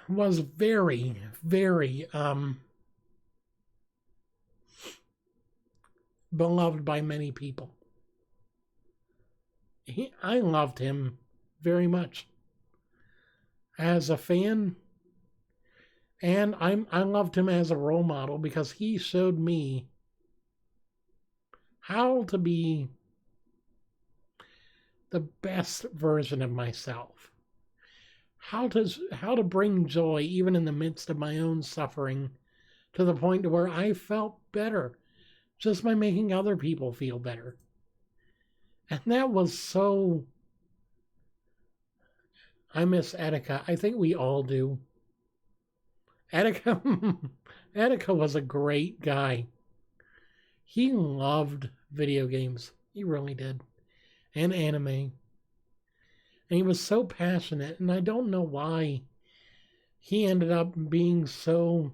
was very, very beloved by many people. I loved him very much as a fan, and I loved him as a role model because he showed me how to be the best version of myself. How to bring joy even in the midst of my own suffering, to the point to where I felt better just by making other people feel better. And that was so... I miss Etika. I think we all do. Etika was a great guy. He loved video games. He really did. And anime. And he was so passionate, and I don't know why he ended up being so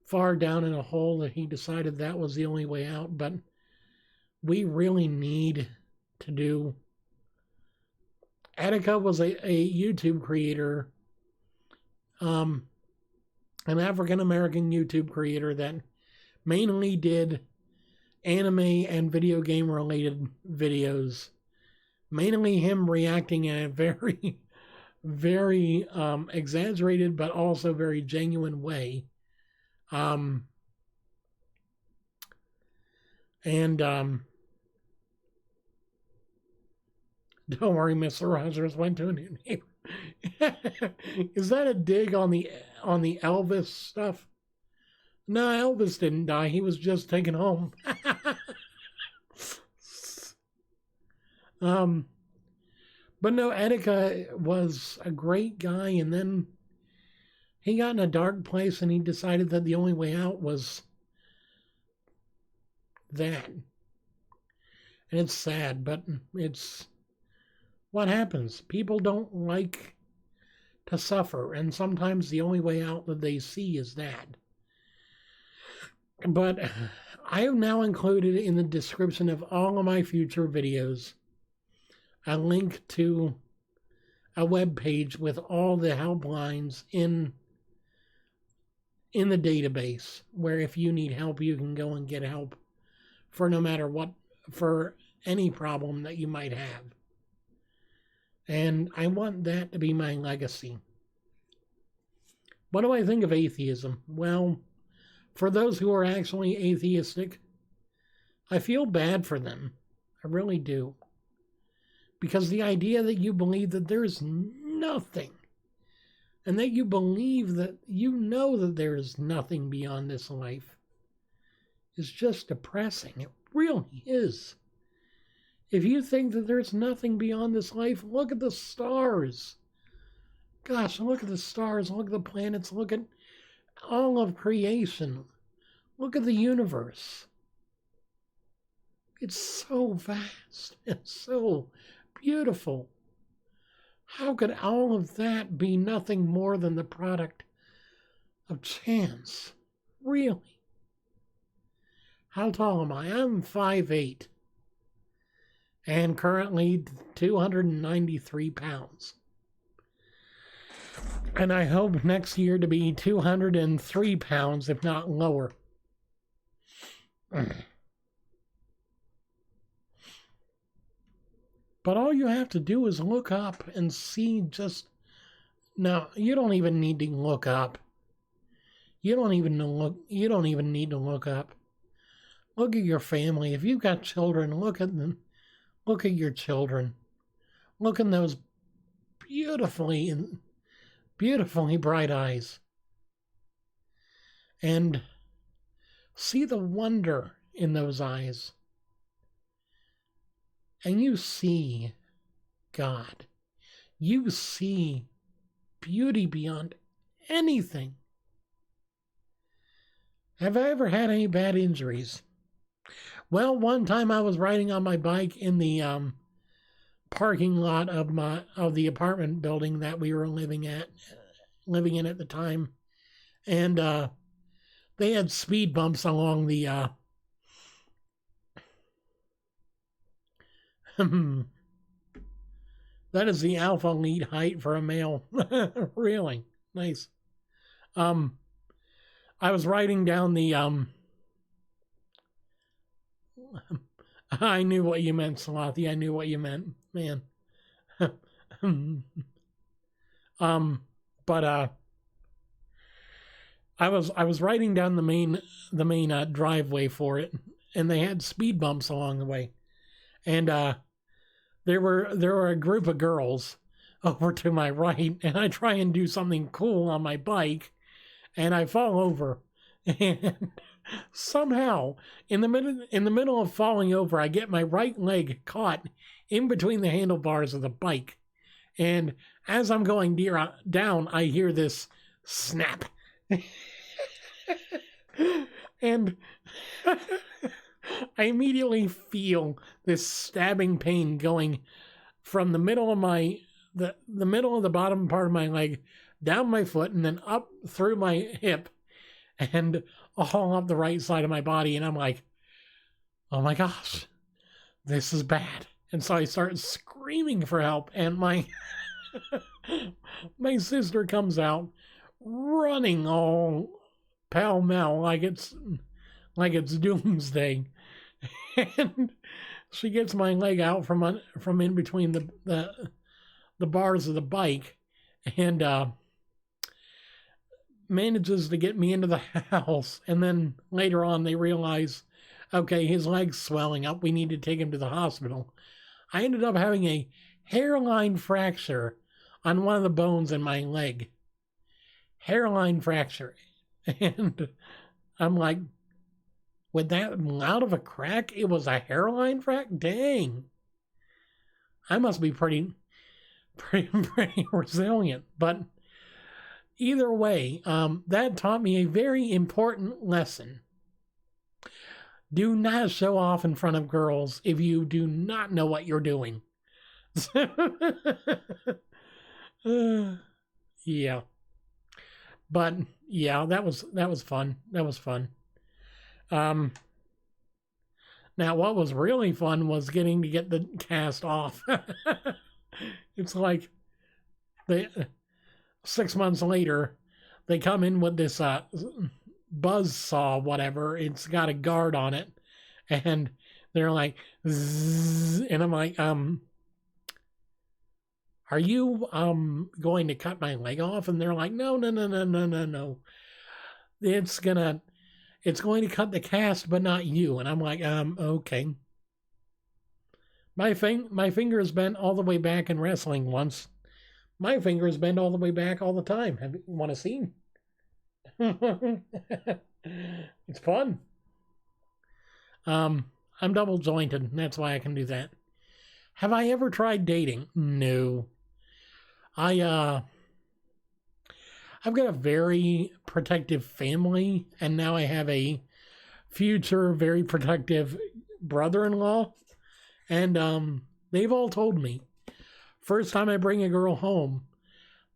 far down in a hole that he decided that was the only way out, but we really need to do... Etika was a YouTube creator, an African-American YouTube creator that mainly did anime and video game related videos. Mainly him reacting in a very, very exaggerated but also very genuine way. Don't worry, Mr. Rogers went to a new neighbor. Is that a dig on the Elvis stuff? No, Elvis didn't die. He was just taken home. But no, Etika was a great guy, and then he got in a dark place, and he decided that the only way out was that. And it's sad, but it's what happens. People don't like to suffer, and sometimes the only way out that they see is that. But I have now included in the description of all of my future videos a link to a web page with all the helplines in the database, where if you need help, you can go and get help for no matter what, for any problem that you might have. And I want that to be my legacy. What do I think of atheism? Well, for those who are actually atheistic, I feel bad for them. I really do. Because the idea that you believe that there's nothing, and that you believe that you know that there is nothing beyond this life, is just depressing. It really is. If you think that there's nothing beyond this life, look at the stars. Gosh, look at the stars, look at the planets, look at all of creation. Look at the universe. It's so vast. It's so beautiful. How could all of that be nothing more than the product of chance? Really? How tall am I? I'm 5'8", and currently 293 pounds. And I hope next year to be 203 pounds, if not lower. But all you have to do is look up and see just... Now, you don't even need to look up. You don't even need to look up. Look at your family. If you've got children, look at them. Look at your children. Look in those beautifully bright eyes. And see the wonder in those eyes. And you see God. You see beauty beyond anything. Have I ever had any bad injuries? Well, one time I was riding on my bike in the parking lot of the apartment building that we were living in at the time, and they had speed bumps along the that is the alpha lead height for a male. Really nice. I was writing down the I knew what you meant, Salothy. I knew what you meant, man. But I was writing down the main driveway for it, and they had speed bumps along the way, and there were a group of girls over to my right, and I try and do something cool on my bike, and I fall over, and somehow in the middle of falling over, I get my right leg caught in between the handlebars of the bike, and as I'm going down, I hear this snap. And I immediately feel this stabbing pain going from the middle of the middle of the bottom part of my leg down my foot and then up through my hip and all up the right side of my body. And I'm like, oh my gosh, this is bad. And so I start screaming for help, and my my sister comes out running all pell-mell like it's doomsday. And she gets my leg out from in between the bars of the bike, and manages to get me into the house. And then later on they realize, okay, his leg's swelling up, we need to take him to the hospital. I ended up having a hairline fracture on one of the bones in my leg. Hairline fracture. And I'm like, with that loud of a crack, it was a hairline fracture? Dang. I must be pretty resilient. But either way, that taught me a very important lesson. Do not show off in front of girls if you do not know what you're doing. Yeah. But yeah, that was fun. That was fun. Now what was really fun was getting to get the cast off. It's like 6 months later, they come in with this buzz saw, whatever. It's got a guard on it, and they're like, zzz, and I'm like, are you going to cut my leg off? And they're like, no. It's going to cut the cast, but not you. And I'm like, okay. My finger has bent all the way back in wrestling once. My finger has bent all the way back all the time. Want to see? It's fun. I'm double jointed. That's why I can do that. Have I ever tried dating? No. I've got a very protective family, and now I have a future very protective brother-in-law, and they've all told me, first time I bring a girl home,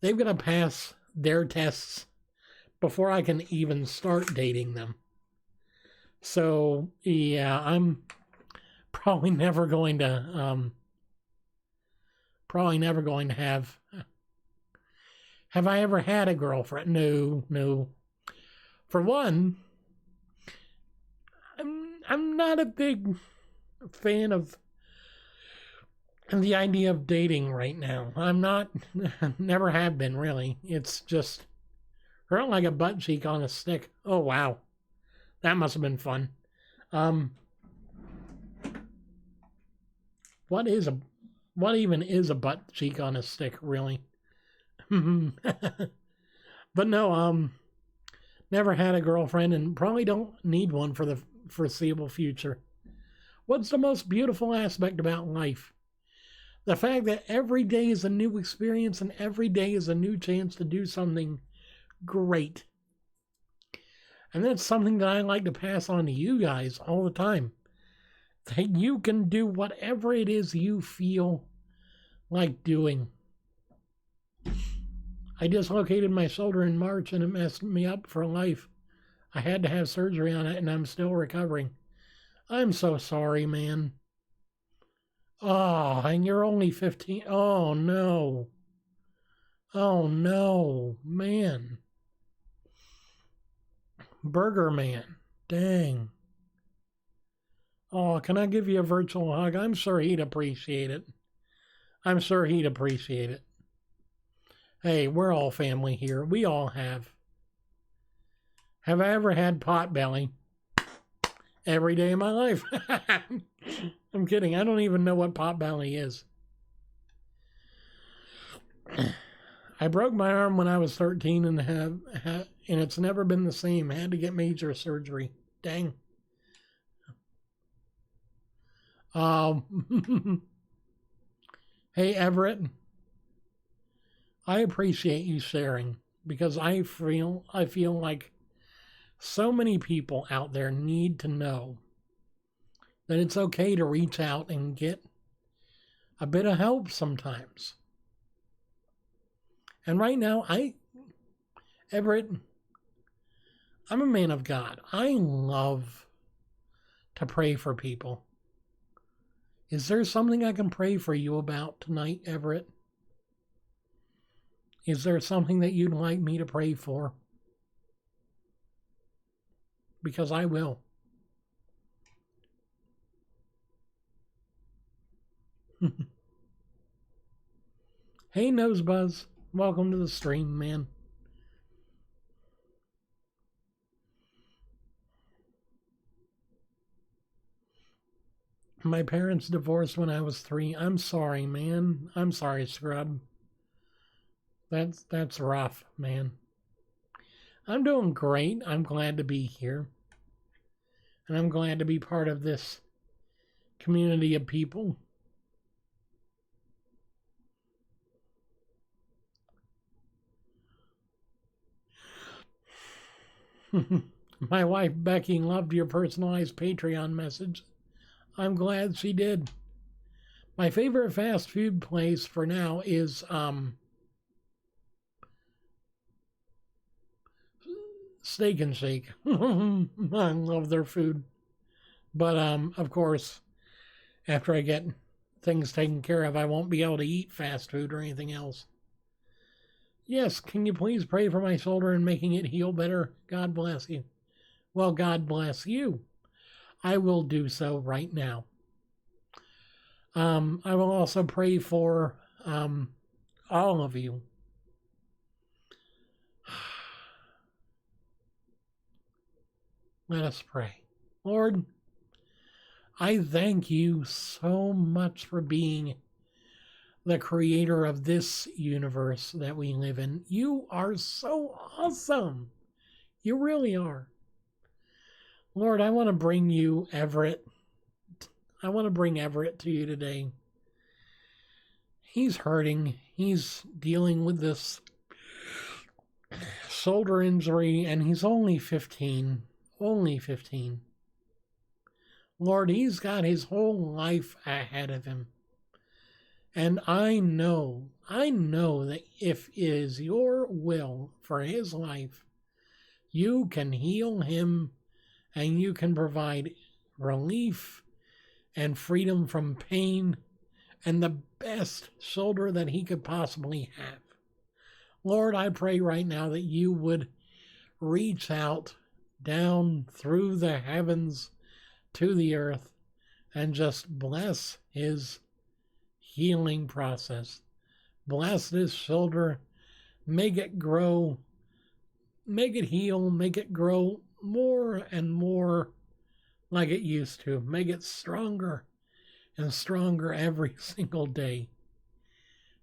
they've got to pass their tests before I can even start dating them. So yeah, I'm probably never going to have. Have I ever had a girlfriend? No. For one, I'm not a big fan of the idea of dating right now. I'm not, never have been really. It's just hurt like a butt cheek on a stick. Oh wow, that must have been fun. What even is a butt cheek on a stick, really? But no, never had a girlfriend and probably don't need one for the foreseeable future. What's the most beautiful aspect about life? The fact that every day is a new experience and every day is a new chance to do something great. And that's something that I like to pass on to you guys all the time. That you can do whatever it is you feel like doing. I dislocated my shoulder in March and it messed me up for life. I had to have surgery on it and I'm still recovering. I'm so sorry, man. Oh, and you're only 15. Oh, no. Oh, no. Man. Burger Man. Dang. Oh, can I give you a virtual hug? I'm sure he'd appreciate it. I'm sure he'd appreciate it. Hey, we're all family here. We all have. Have I ever had pot belly? Every day of my life. I'm kidding. I don't even know what pot belly is. I broke my arm when I was 13 and it's never been the same. Had to get major surgery. Dang. Hey, Everett. I appreciate you sharing because I feel like so many people out there need to know that it's okay to reach out and get a bit of help sometimes. And right now, Everett, I'm a man of God. I love to pray for people. Is there something I can pray for you about tonight, Everett? Is there something that you'd like me to pray for? Because I will. Hey, Nosebuzz. Welcome to the stream, man. My parents divorced when I was 3. I'm sorry, man. I'm sorry, Scrub. That's rough, man. I'm doing great. I'm glad to be here. And I'm glad to be part of this community of people. My wife, Becky, loved your personalized Patreon message. I'm glad she did. My favorite fast food place for now is Steak and Shake. I love their food. But of course, after I get things taken care of, I won't be able to eat fast food or anything else. Yes, can you please pray for my shoulder and making it heal better? God bless you. Well, God bless you. I will do so right now. I will also pray for all of you. Let us pray. Lord, I thank you so much for being the creator of this universe that we live in. You are so awesome. You really are. Lord, I want to bring you Everett. I want to bring Everett to you today. He's hurting. He's dealing with this shoulder injury, and he's only 15. Only 15. Lord, he's got his whole life ahead of him. And I know that if it is your will for his life, you can heal him and you can provide relief and freedom from pain and the best shoulder that he could possibly have. Lord, I pray right now that you would reach out down through the heavens to the earth and just bless his healing process. Bless this shoulder. Make it grow. Make it heal. Make it grow more and more like it used to. Make it stronger and stronger every single day.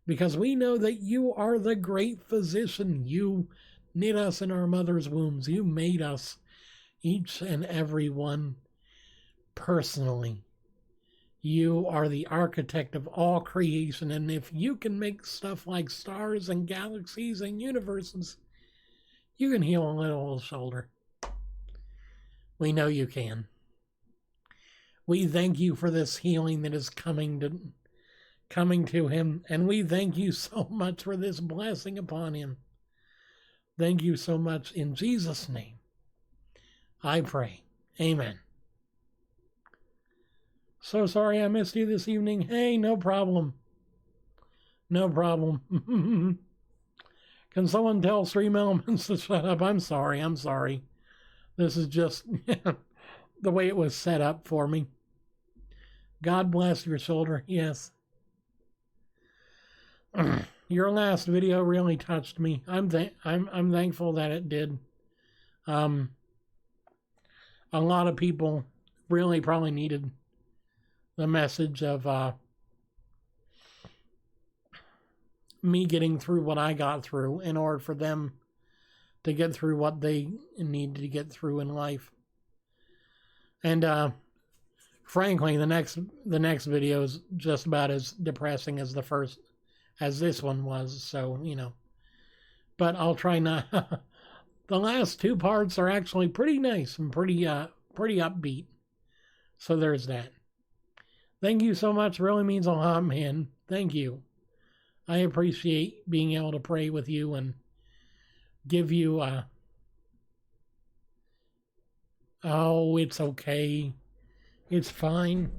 Because we know that you are the great physician. You knit us in our mother's wombs. You made us, each and every one, personally. You are the architect of all creation, and if you can make stuff like stars and galaxies and universes, you can heal a little old shoulder. We know you can. We thank you for this healing that is coming coming to him, and we thank you so much for this blessing upon him. Thank you so much. In Jesus' name, I pray. Amen. So sorry I missed you this evening. Hey, no problem. No problem. Can someone tell Stream Elements to shut up? I'm sorry. This is just the way it was set up for me. God bless your shoulder. Yes. Your last video really touched me. I'm thankful that it did. A lot of people really probably needed the message of me getting through what I got through in order for them to get through what they need to get through in life. And frankly, the next video is just about as depressing as this one was. So, you know, but I'll try not. The last two parts are actually pretty nice and pretty upbeat. So there's that. Thank you so much. Really means a lot, man. Thank you. I appreciate being able to pray with you and give you oh, it's okay. It's fine.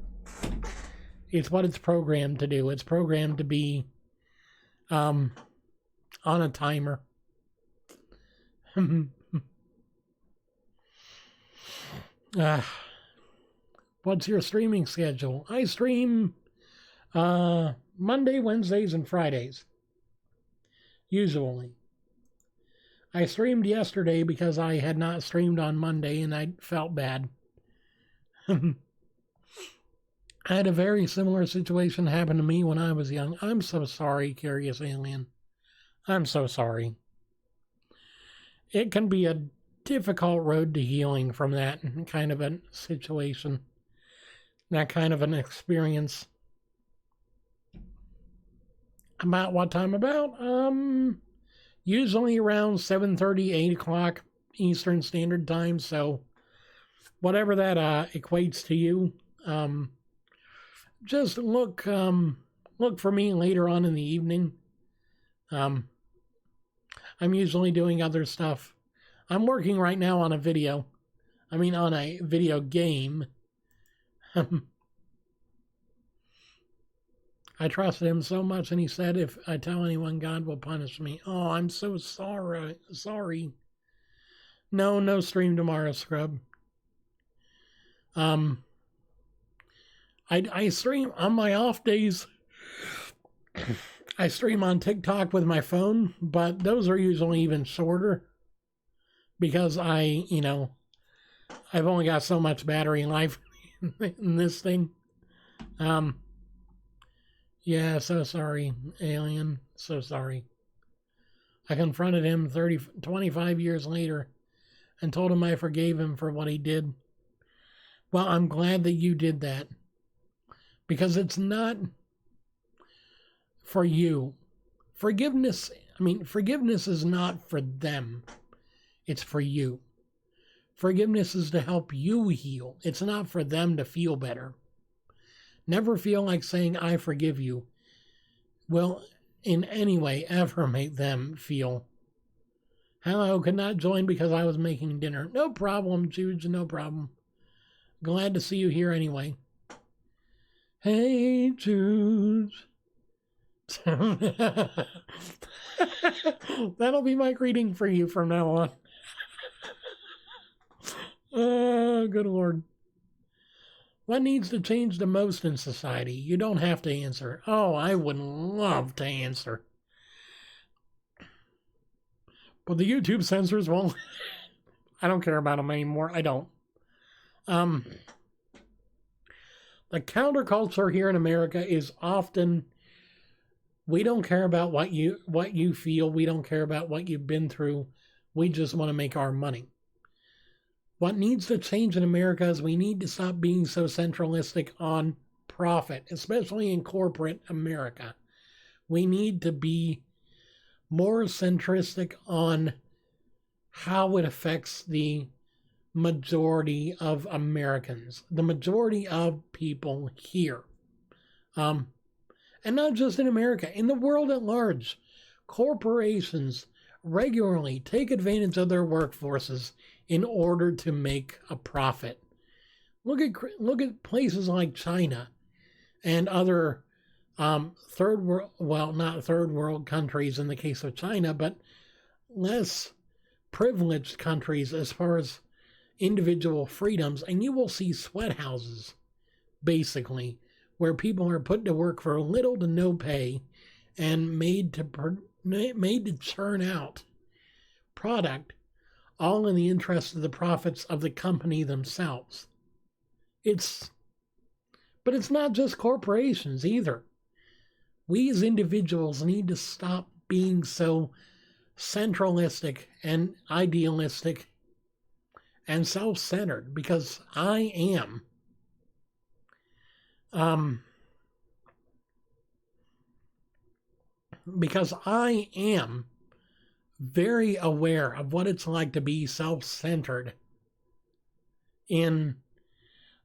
It's what it's programmed to do. It's programmed to be on a timer. What's your streaming schedule? I stream Monday, Wednesdays, and Fridays. Usually. I streamed yesterday because I had not streamed on Monday and I felt bad. I had a very similar situation happen to me when I was young. I'm so sorry, Curious Alien. I'm so sorry. It can be a difficult road to healing from that kind of a situation, that kind of an experience. About what time? Usually around 7:30, 8 o'clock Eastern Standard Time. So whatever that equates to you, just look for me later on in the evening. I'm usually doing other stuff. I'm working right now on a video. On a video game. I trusted him so much, and he said, if I tell anyone, God will punish me. Oh, I'm so sorry. No stream tomorrow, Scrub. I stream on my off days. I stream on TikTok with my phone, but those are usually even shorter because I've only got so much battery life in this thing. Yeah, so sorry, Alien. So sorry. I confronted him 25 years later and told him I forgave him for what he did. Well, I'm glad that you did that. Because it's not for you. Forgiveness is not for them. It's for you. Forgiveness is to help you heal. It's not for them to feel better. Never feel like saying, I forgive you, will in any way ever make them feel. Hello, could not join because I was making dinner. No problem, Juge, no problem. Glad to see you here anyway. Hey, Juge. That'll be my greeting for you from now on. Oh, good Lord. What needs to change the most in society? You don't have to answer. Oh, I would love to answer. But the YouTube censors won't. I don't care about them anymore. I don't. The counterculture here in America is often, we don't care about what you feel. We don't care about what you've been through. We just want to make our money. What needs to change in America is we need to stop being so centralistic on profit, especially in corporate America. We need to be more centristic on how it affects the majority of Americans, the majority of people here. And not just in America, in the world at large. Corporations regularly take advantage of their workforces in order to make a profit. Look at places like China and other third world, well, not third world countries in the case of China, but less privileged countries as far as individual freedoms, and you will see sweat houses, basically, where people are put to work for little to no pay and made to churn out product, all in the interest of the profits of the company themselves. But it's not just corporations either. We as individuals need to stop being so centralistic and idealistic and self-centered, because I am very aware of what it's like to be self-centered in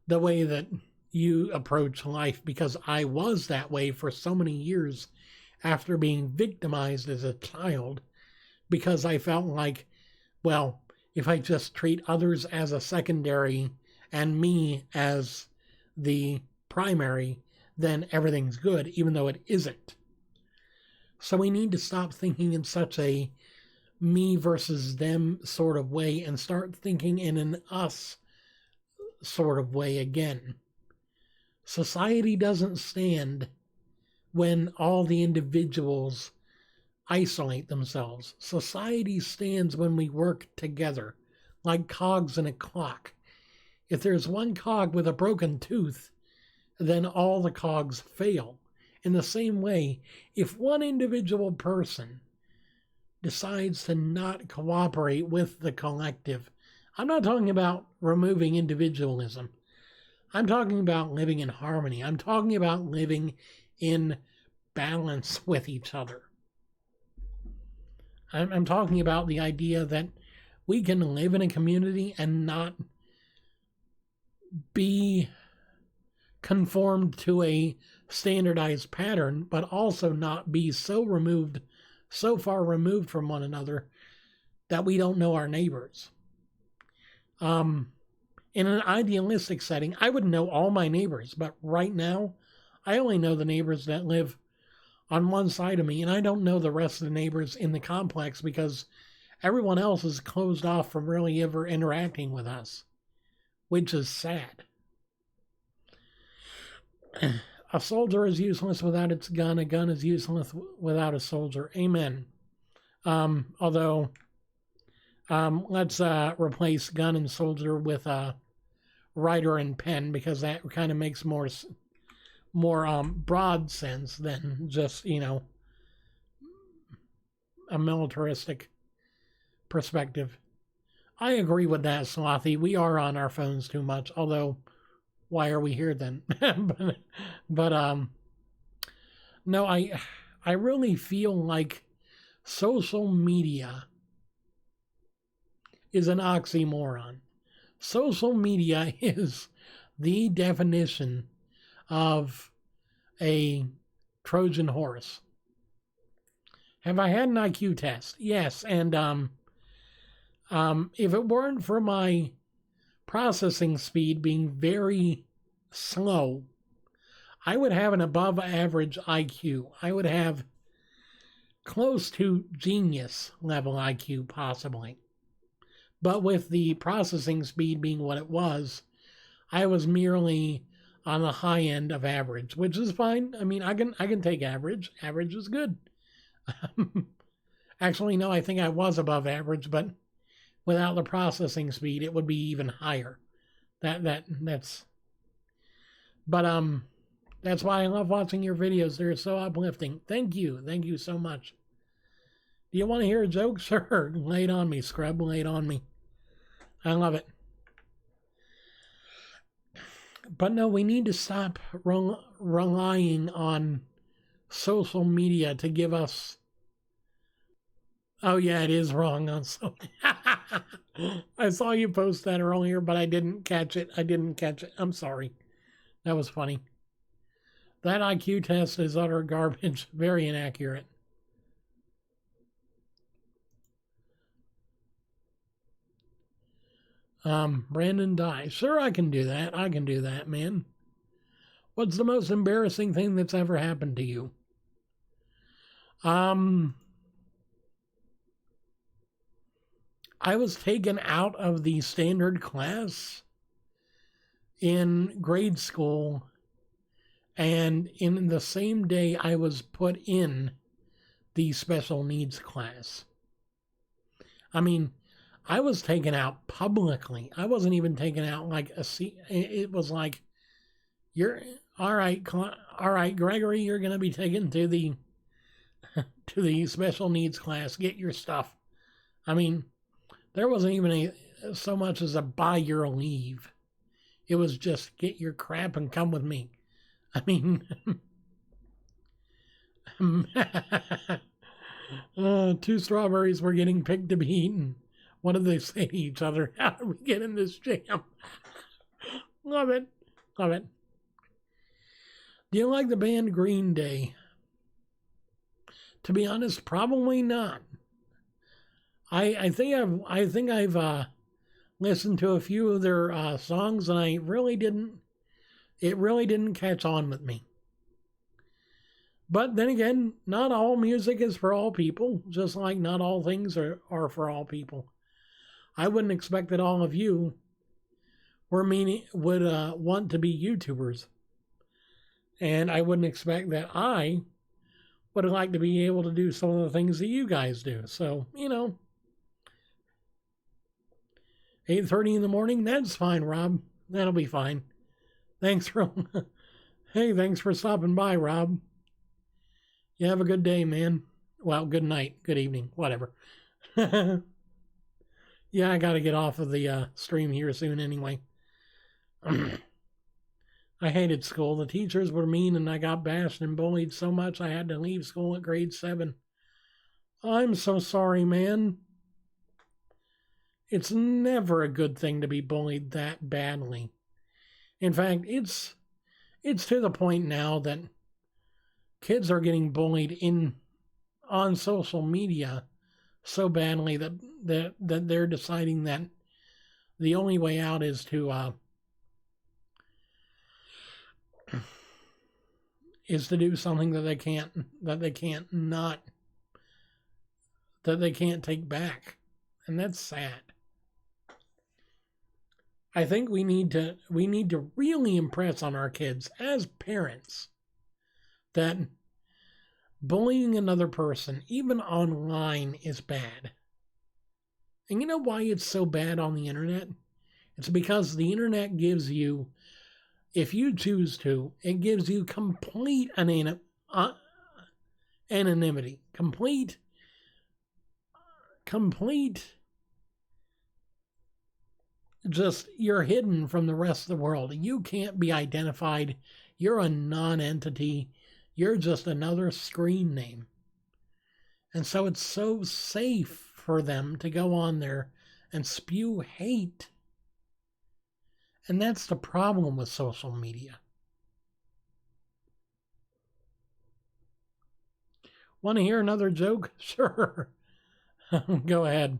the way that you approach life, because I was that way for so many years after being victimized as a child, because I felt like, well, if I just treat others as a secondary and me as the primary, then everything's good, even though it isn't. So we need to stop thinking in such a me versus them sort of way and start thinking in an us sort of way again. Society doesn't stand when all the individuals isolate themselves. Society stands when we work together, like cogs in a clock. If there's one cog with a broken tooth, then all the cogs fail. In the same way, if one individual person decides to not cooperate with the collective, I'm not talking about removing individualism. I'm talking about living in harmony. I'm talking about living in balance with each other. I'm talking about the idea that we can live in a community and not be conformed to a standardized pattern, but also not be so far removed from one another that we don't know our neighbors. In an idealistic setting, I would know all my neighbors, but right now, I only know the neighbors that live on one side of me, and I don't know the rest of the neighbors in the complex because everyone else is closed off from really ever interacting with us, which is sad. A soldier is useless without its gun. A gun is useless without a soldier. Amen. Although, let's replace gun and soldier with writer and pen, because that kind of makes more broad sense than just, a militaristic perspective. I agree with that, Slothy. We are on our phones too much, although why are we here then? but no, I really feel like social media is an oxymoron. Social media is the definition of a Trojan horse. Have I had an IQ test? Yes, and if it weren't for my processing speed being very slow, I would have an above average IQ. I would have close to genius level IQ, possibly. But with the processing speed being what it was, I was merely on the high end of average, which is fine. I mean, I can take average. Average is good. Actually, no, I think I was above average, but without the processing speed, it would be even higher. That's why I love watching your videos. They're so uplifting. Thank you so much. Do you want to hear a joke? Sure, lay it on me, scrub, lay it on me. I love it. But no, we need to stop relying on social media to give us... Oh yeah, it is wrong on social... I saw you post that earlier, but I didn't catch it. I'm sorry. That was funny. That IQ test is utter garbage. Very inaccurate. Brandon Dye. Sure, I can do that. I can do that, man. What's the most embarrassing thing that's ever happened to you? I was taken out of the standard class in grade school, and in the same day I was put in the special needs class. I mean, I was taken out publicly. I wasn't even taken out like a seat. It was like, you're all right, Gregory, you're going to be taken to the to the special needs class. Get your stuff. I mean, there wasn't even so much as a buy your leave. It was just get your crap and come with me. I mean, 2 strawberries were getting picked to be eaten. What did they say to each other? How did we get in this jam? Love it. Love it. Do you like the band Green Day? To be honest, probably not. I think I've listened to a few of their songs, and it really didn't catch on with me. But then again, not all music is for all people, just like not all things are for all people. I wouldn't expect that all of you would want to be YouTubers. And I wouldn't expect that I would like to be able to do some of the things that you guys do. So, 8:30 in the morning, that's fine, Rob. That'll be fine. Thanks for stopping by, Rob. You have a good day, man. Well, good night, good evening, whatever. Yeah, I got to get off of the stream here soon anyway. I hated school. The teachers were mean, and I got bashed and bullied so much I had to leave school at grade 7. I'm so sorry, man. It's never a good thing to be bullied that badly. In fact, it's to the point now that kids are getting bullied on social media so badly that they're deciding that the only way out is to do something that they can't take back. And that's sad. I think we need to really impress on our kids as parents that bullying another person, even online, is bad. And you know why it's so bad on the internet? It's because the internet gives you, if you choose to, it gives you complete anonymity. Complete, just, you're hidden from the rest of the world. You can't be identified. You're a non-entity. You're just another screen name. And so it's so safe for them to go on there and spew hate. And that's the problem with social media. Want to hear another joke? Sure. Go ahead.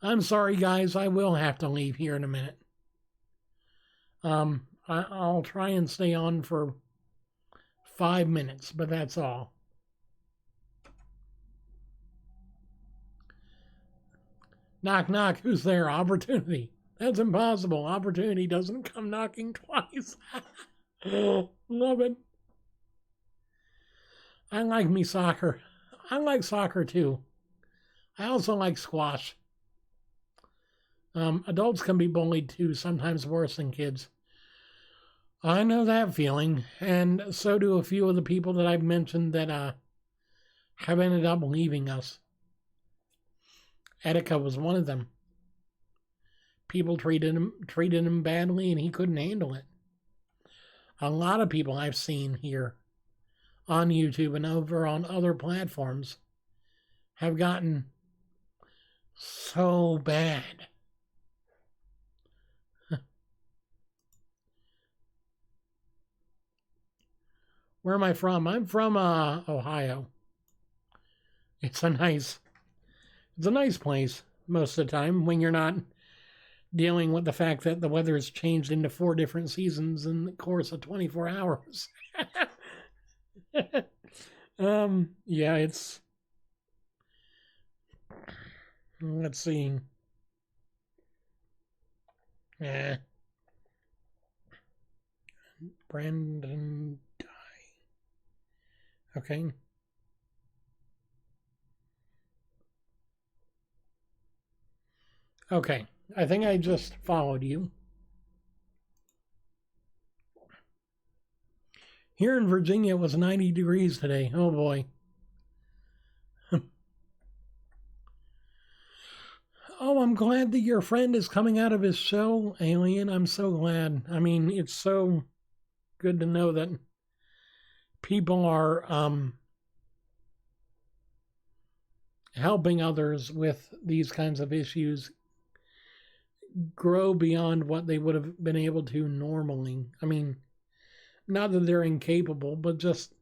I'm sorry, guys. I will have to leave here in a minute. I'll try and stay on for 5 minutes, but that's all. Knock, knock. Who's there? Opportunity. That's impossible. Opportunity doesn't come knocking twice. Love it. I like me soccer. I like soccer too. I also like squash. Adults can be bullied too, sometimes worse than kids. I know that feeling, and so do a few of the people that I've mentioned that have ended up leaving us. Etika was one of them. People treated him badly, and he couldn't handle it. A lot of people I've seen here on YouTube and over on other platforms have gotten so bad. Where am I from? I'm from Ohio. It's a nice place most of the time when you're not dealing with the fact that the weather has changed into 4 different seasons in the course of 24 hours. Yeah, it's, let's see. Brandon Dye. Okay. Okay. I think I just followed you. Here in Virginia, it was 90 degrees today. Oh boy. Oh, I'm glad that your friend is coming out of his shell, Alien. I'm so glad. I mean, it's so good to know that people are helping others with these kinds of issues grow beyond what they would have been able to normally. I mean, not that they're incapable, but just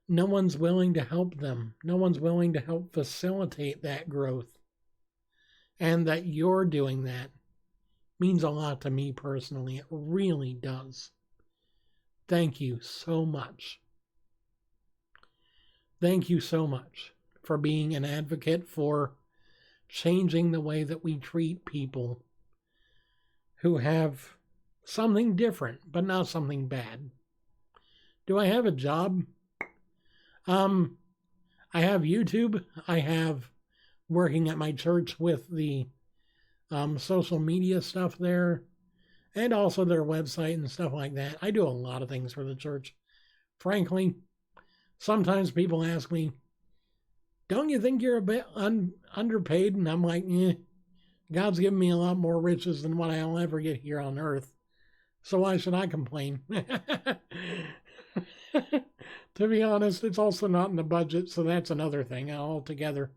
no one's willing to help them. No one's willing to help facilitate that growth. And that you're doing that means a lot to me personally. It really does. Thank you so much. Thank you so much for being an advocate for changing the way that we treat people who have something different, but not something bad. Do I have a job? I have YouTube. I have working at my church with the social media stuff there, and also their website and stuff like that. I do a lot of things for the church. Frankly, sometimes people ask me, don't you think you're a bit underpaid? And I'm like, God's given me a lot more riches than what I'll ever get here on earth. So why should I complain? To be honest, it's also not in the budget, so that's another thing altogether.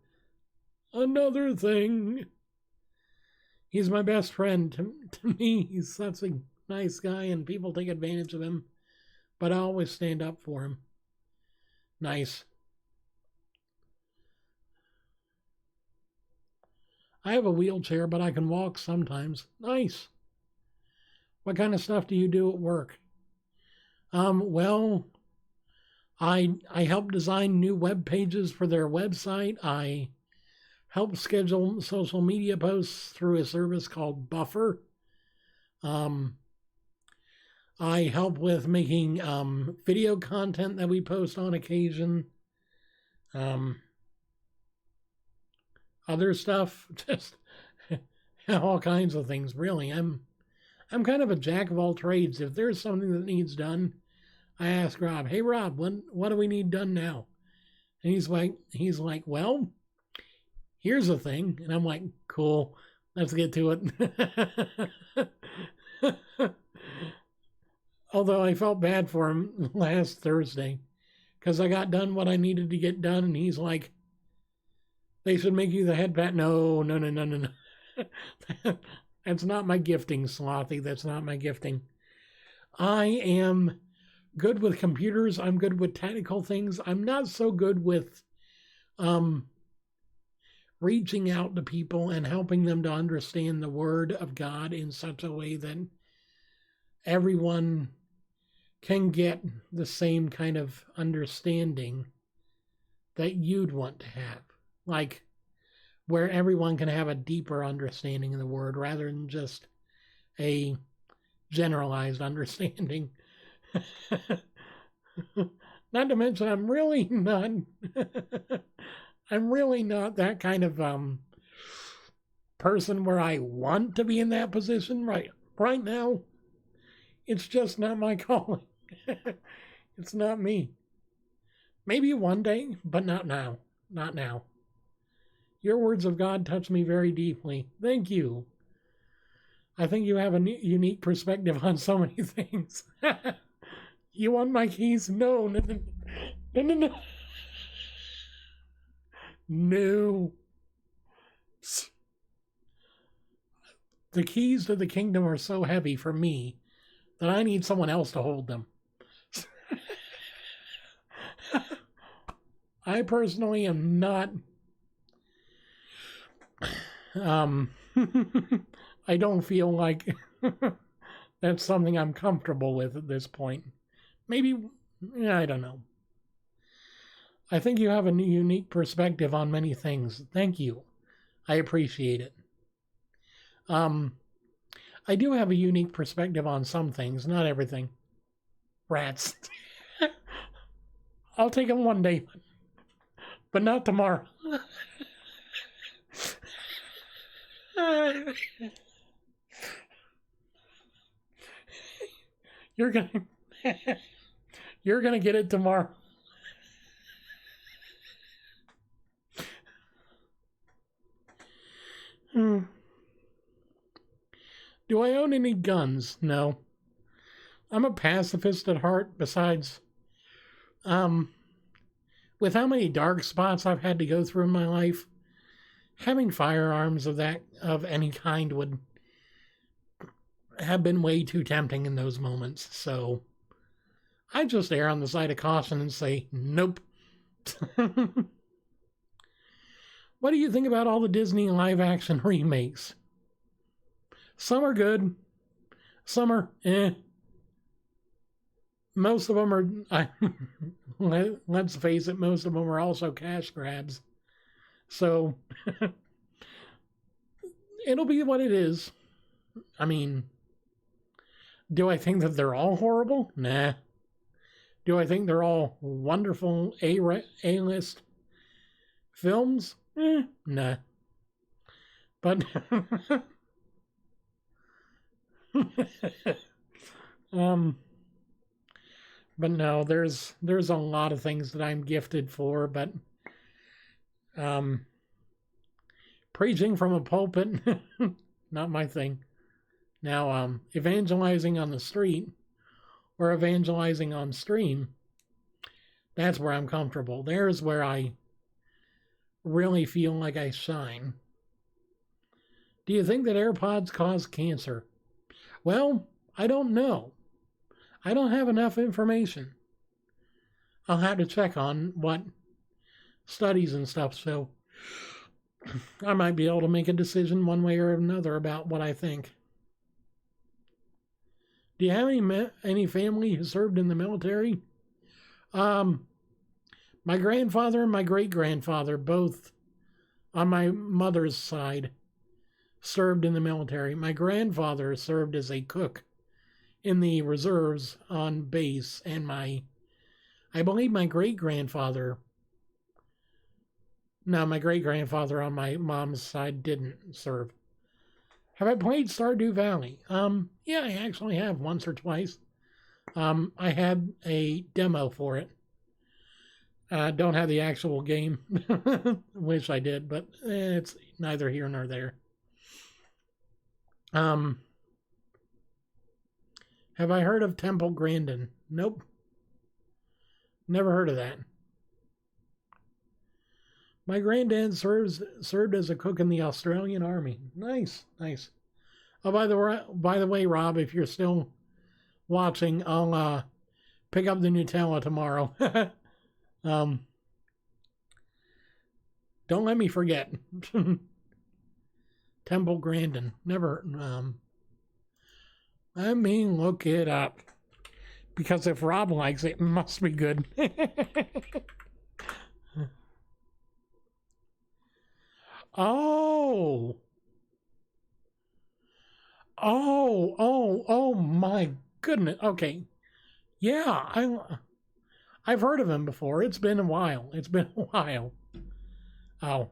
Another thing. He's my best friend. To me, he's such a nice guy, and people take advantage of him. But I always stand up for him. Nice. I have a wheelchair, but I can walk sometimes. Nice. What kind of stuff do you do at work? Well, I help design new web pages for their website. I help schedule social media posts through a service called Buffer. I help with making video content that we post on occasion. Other stuff, just all kinds of things. Really, I'm kind of a jack of all trades. If there's something that needs done, I ask Rob, "Hey Rob, what do we need done now?" And he's like, "Well, here's the thing." And I'm like, "Cool, let's get to it." Although I felt bad for him last Thursday because I got done what I needed to get done, and he's like, "They should make you the head pat." No. That's not my gifting, Slothy. That's not my gifting. I am good with computers. I'm good with technical things. I'm not so good with reaching out to people and helping them to understand the Word of God in such a way that everyone can get the same kind of understanding that you'd want to have. Like, where everyone can have a deeper understanding of the Word rather than just a generalized understanding. Not to mention, I'm really not that kind of person where I want to be in that position right now. It's just not my calling. It's not me. Maybe one day, but not now. Not now. Your words of God touch me very deeply. Thank you. I think you have a unique perspective on so many things. You want my keys? No. No. The keys to the kingdom are so heavy for me that I need someone else to hold them. I personally am not. I don't feel like that's something I'm comfortable with at this point. Maybe, I don't know. I think you have a unique perspective on many things. Thank you. I appreciate it. I do have a unique perspective on some things, not everything. Rats. I'll take them one day, but not tomorrow. You're gonna get it tomorrow. Do I own any guns? No. I'm a pacifist at heart. Besides, with how many dark spots I've had to go through in my life, having firearms of any kind would have been way too tempting in those moments. So I just err on the side of caution and say, nope. What do you think about all the Disney live-action remakes? Some are good. Some are eh. Most of them are, let's face it, most of them are also cash grabs. So, it'll be what it is. I mean, do I think that they're all horrible? Nah. Do I think they're all wonderful A-list films? Nah. But, but no, there's a lot of things that I'm gifted for, but preaching from a pulpit, not my thing. Now, evangelizing on the street or evangelizing on stream, that's where I'm comfortable. There's where I really feel like I shine. Do you think that AirPods cause cancer? Well, I don't know. I don't have enough information. I'll have to check on what studies and stuff, so I might be able to make a decision one way or another about what I think. Do you have any family who served in the military? My grandfather and my great-grandfather, both on my mother's side, served in the military. My grandfather served as a cook in the reserves on base, and I believe my great-grandfather on my mom's side didn't serve. Have I played Stardew Valley? Yeah, I actually have once or twice. I had a demo for it. Don't have the actual game. Wish I did, but it's neither here nor there. Have I heard of Temple Grandin? Nope. Never heard of that. My granddad served as a cook in the Australian Army. Nice, nice. Oh, by the way, Rob, if you're still watching, I'll pick up the Nutella tomorrow. Don't let me forget. Temple Grandin. Never. Let me look it up. Because if Rob likes it, it must be good. Oh my goodness. Okay. Yeah, I've heard of him before. It's been a while. Oh.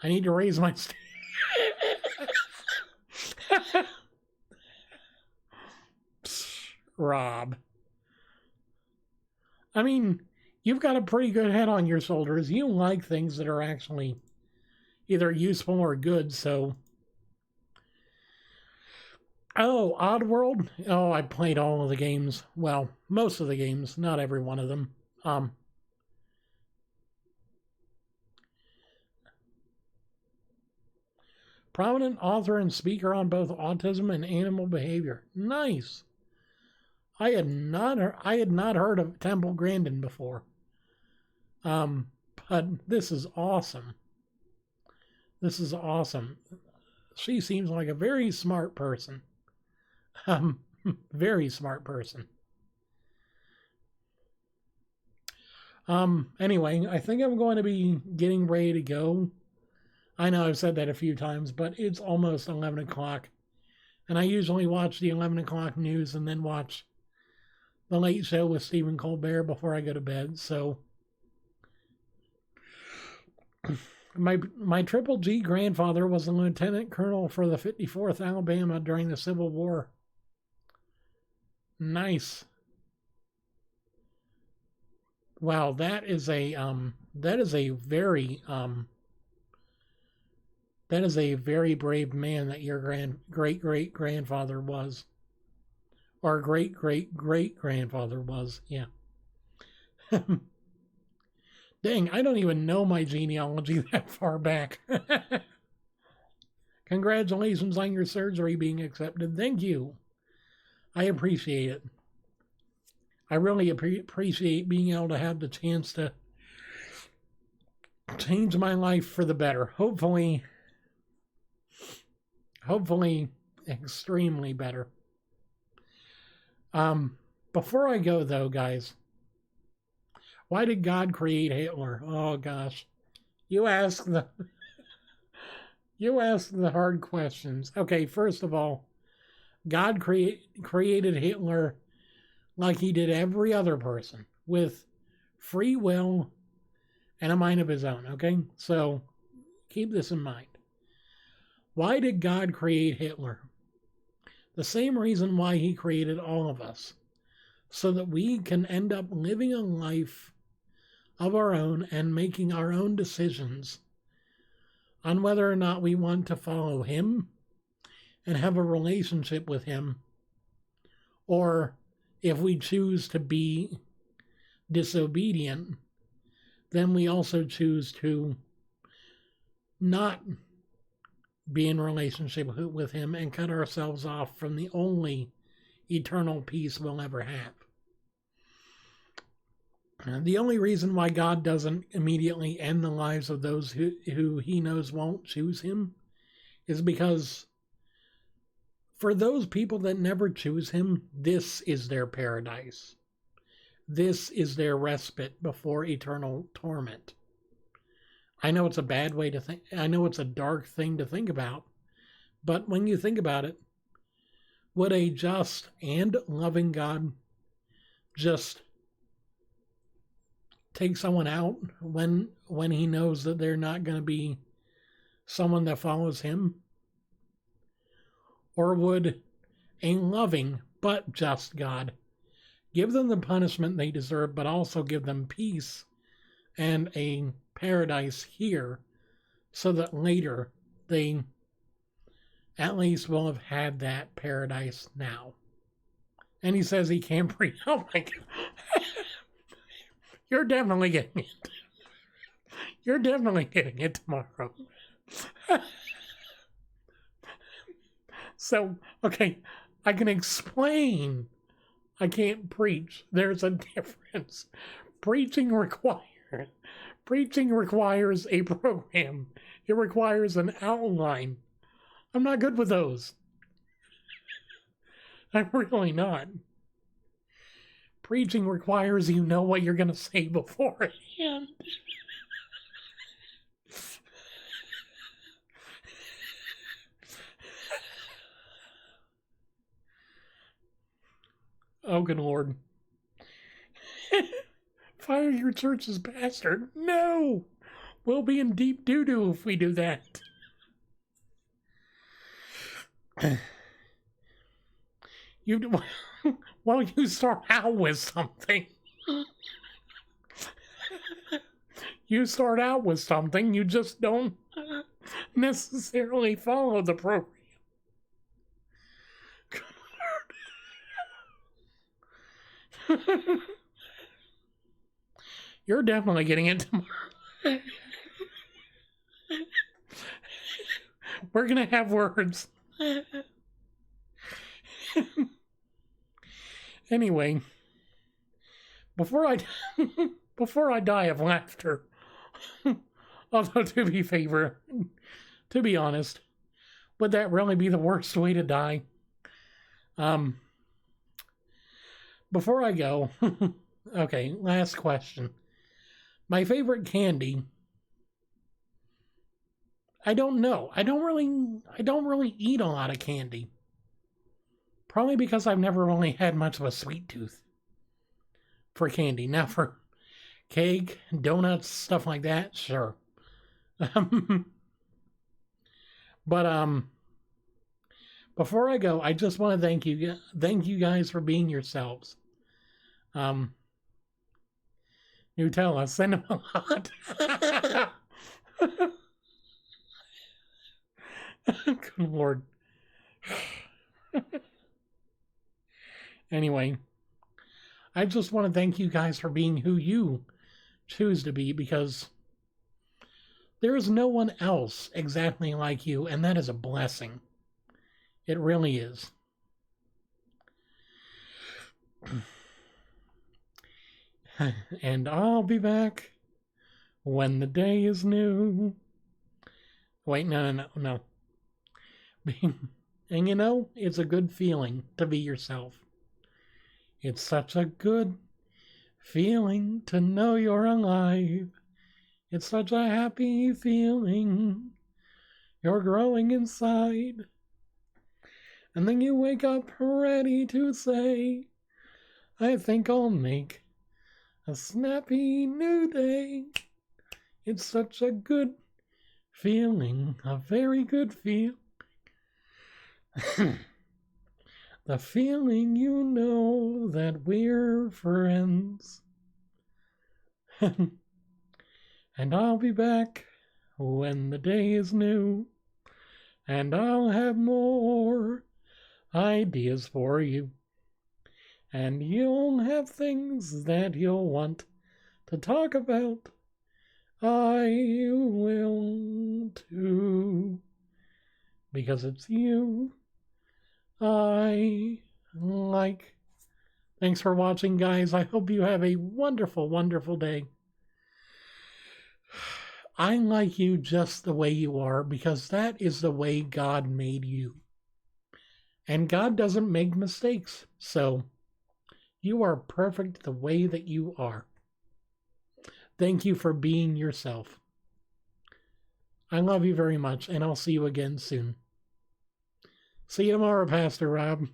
I need to raise my Rob. I mean, you've got a pretty good head on your shoulders. You like things that are actually either useful or good, so. Oh, Oddworld? Oh, I played all of the games. Well, most of the games, not every one of them. Prominent author and speaker on both autism and animal behavior. Nice. I had not heard of Temple Grandin before. But this is awesome. This is awesome. She seems like a very smart person. Um, very smart person. Anyway, I think I'm going to be getting ready to go. I know I've said that a few times, but it's almost 11 o'clock. And I usually watch the 11 o'clock news and then watch The Late Show with Stephen Colbert before I go to bed. So my Triple G grandfather was a lieutenant colonel for the 54th Alabama during the Civil War. Nice. Wow, that is a very brave man that your great grandfather was, or great grandfather was. Yeah. Dang, I don't even know my genealogy that far back. Congratulations on your surgery being accepted. Thank you. I appreciate it. I really appreciate being able to have the chance to change my life for the better. Hopefully extremely better. Before I go though, guys, why did God create Hitler? Oh gosh. You ask the hard questions. Okay, first of all, God created Hitler like he did every other person, with free will and a mind of his own, okay? So keep this in mind. Why did God create Hitler? The same reason why he created all of us, so that we can end up living a life of our own and making our own decisions on whether or not we want to follow him and have a relationship with him, or if we choose to be disobedient, then we also choose to not be in relationship with him and cut ourselves off from the only eternal peace we'll ever have. The only reason why God doesn't immediately end the lives of those who he knows won't choose him is because for those people that never choose him, this is their paradise. This is their respite before eternal torment. I know it's a bad way to think. I know it's a dark thing to think about. But when you think about it, would a just and loving God just take someone out when he knows that they're not going to be someone that follows him? Or would a loving but just God give them the punishment they deserve, but also give them peace and a paradise here, so that later they at least will have had that paradise now? And he says he can't breathe. Oh my God. You're definitely getting it. You're definitely getting it tomorrow. So, okay, I can explain. I can't preach. There's a difference. Preaching requires a program. It requires an outline. I'm not good with those. I'm really not. Preaching requires you know what you're going to say beforehand. Oh, good Lord. Fire your church's pastor. No! We'll be in deep doo-doo if we do that. You start out with something. You start out with something, you just don't necessarily follow the program. You're definitely getting it tomorrow. We're gonna have words. Anyway, before I before I die of laughter. Although to be honest, would that really be the worst way to die? Before I go, okay, last question. My favorite candy. I don't know. I don't really eat a lot of candy. Probably because I've never really had much of a sweet tooth for candy. Now for cake, donuts, stuff like that, sure. But before I go, I just want to thank you guys for being yourselves. Nutella, send them a lot. Good Lord. Anyway, I just want to thank you guys for being who you choose to be, because there is no one else exactly like you, and that is a blessing. It really is. And I'll be back when the day is new. Wait, no. And you know, it's a good feeling to be yourself. It's such a good feeling to know you're alive. It's such a happy feeling. You're growing inside. And then you wake up ready to say, I think I'll make a snappy new day. It's such a good feeling, a very good feeling. The feeling you know that we're friends. And I'll be back when the day is new. And I'll have more ideas for you. And you'll have things that you'll want to talk about. I will too. Because it's you I like. Thanks for watching, guys. I hope you have a wonderful, wonderful day. I like you just the way you are, because that is the way God made you. And God doesn't make mistakes, so you are perfect the way that you are. Thank you for being yourself. I love you very much, and I'll see you again soon. See you tomorrow, Pastor Rob.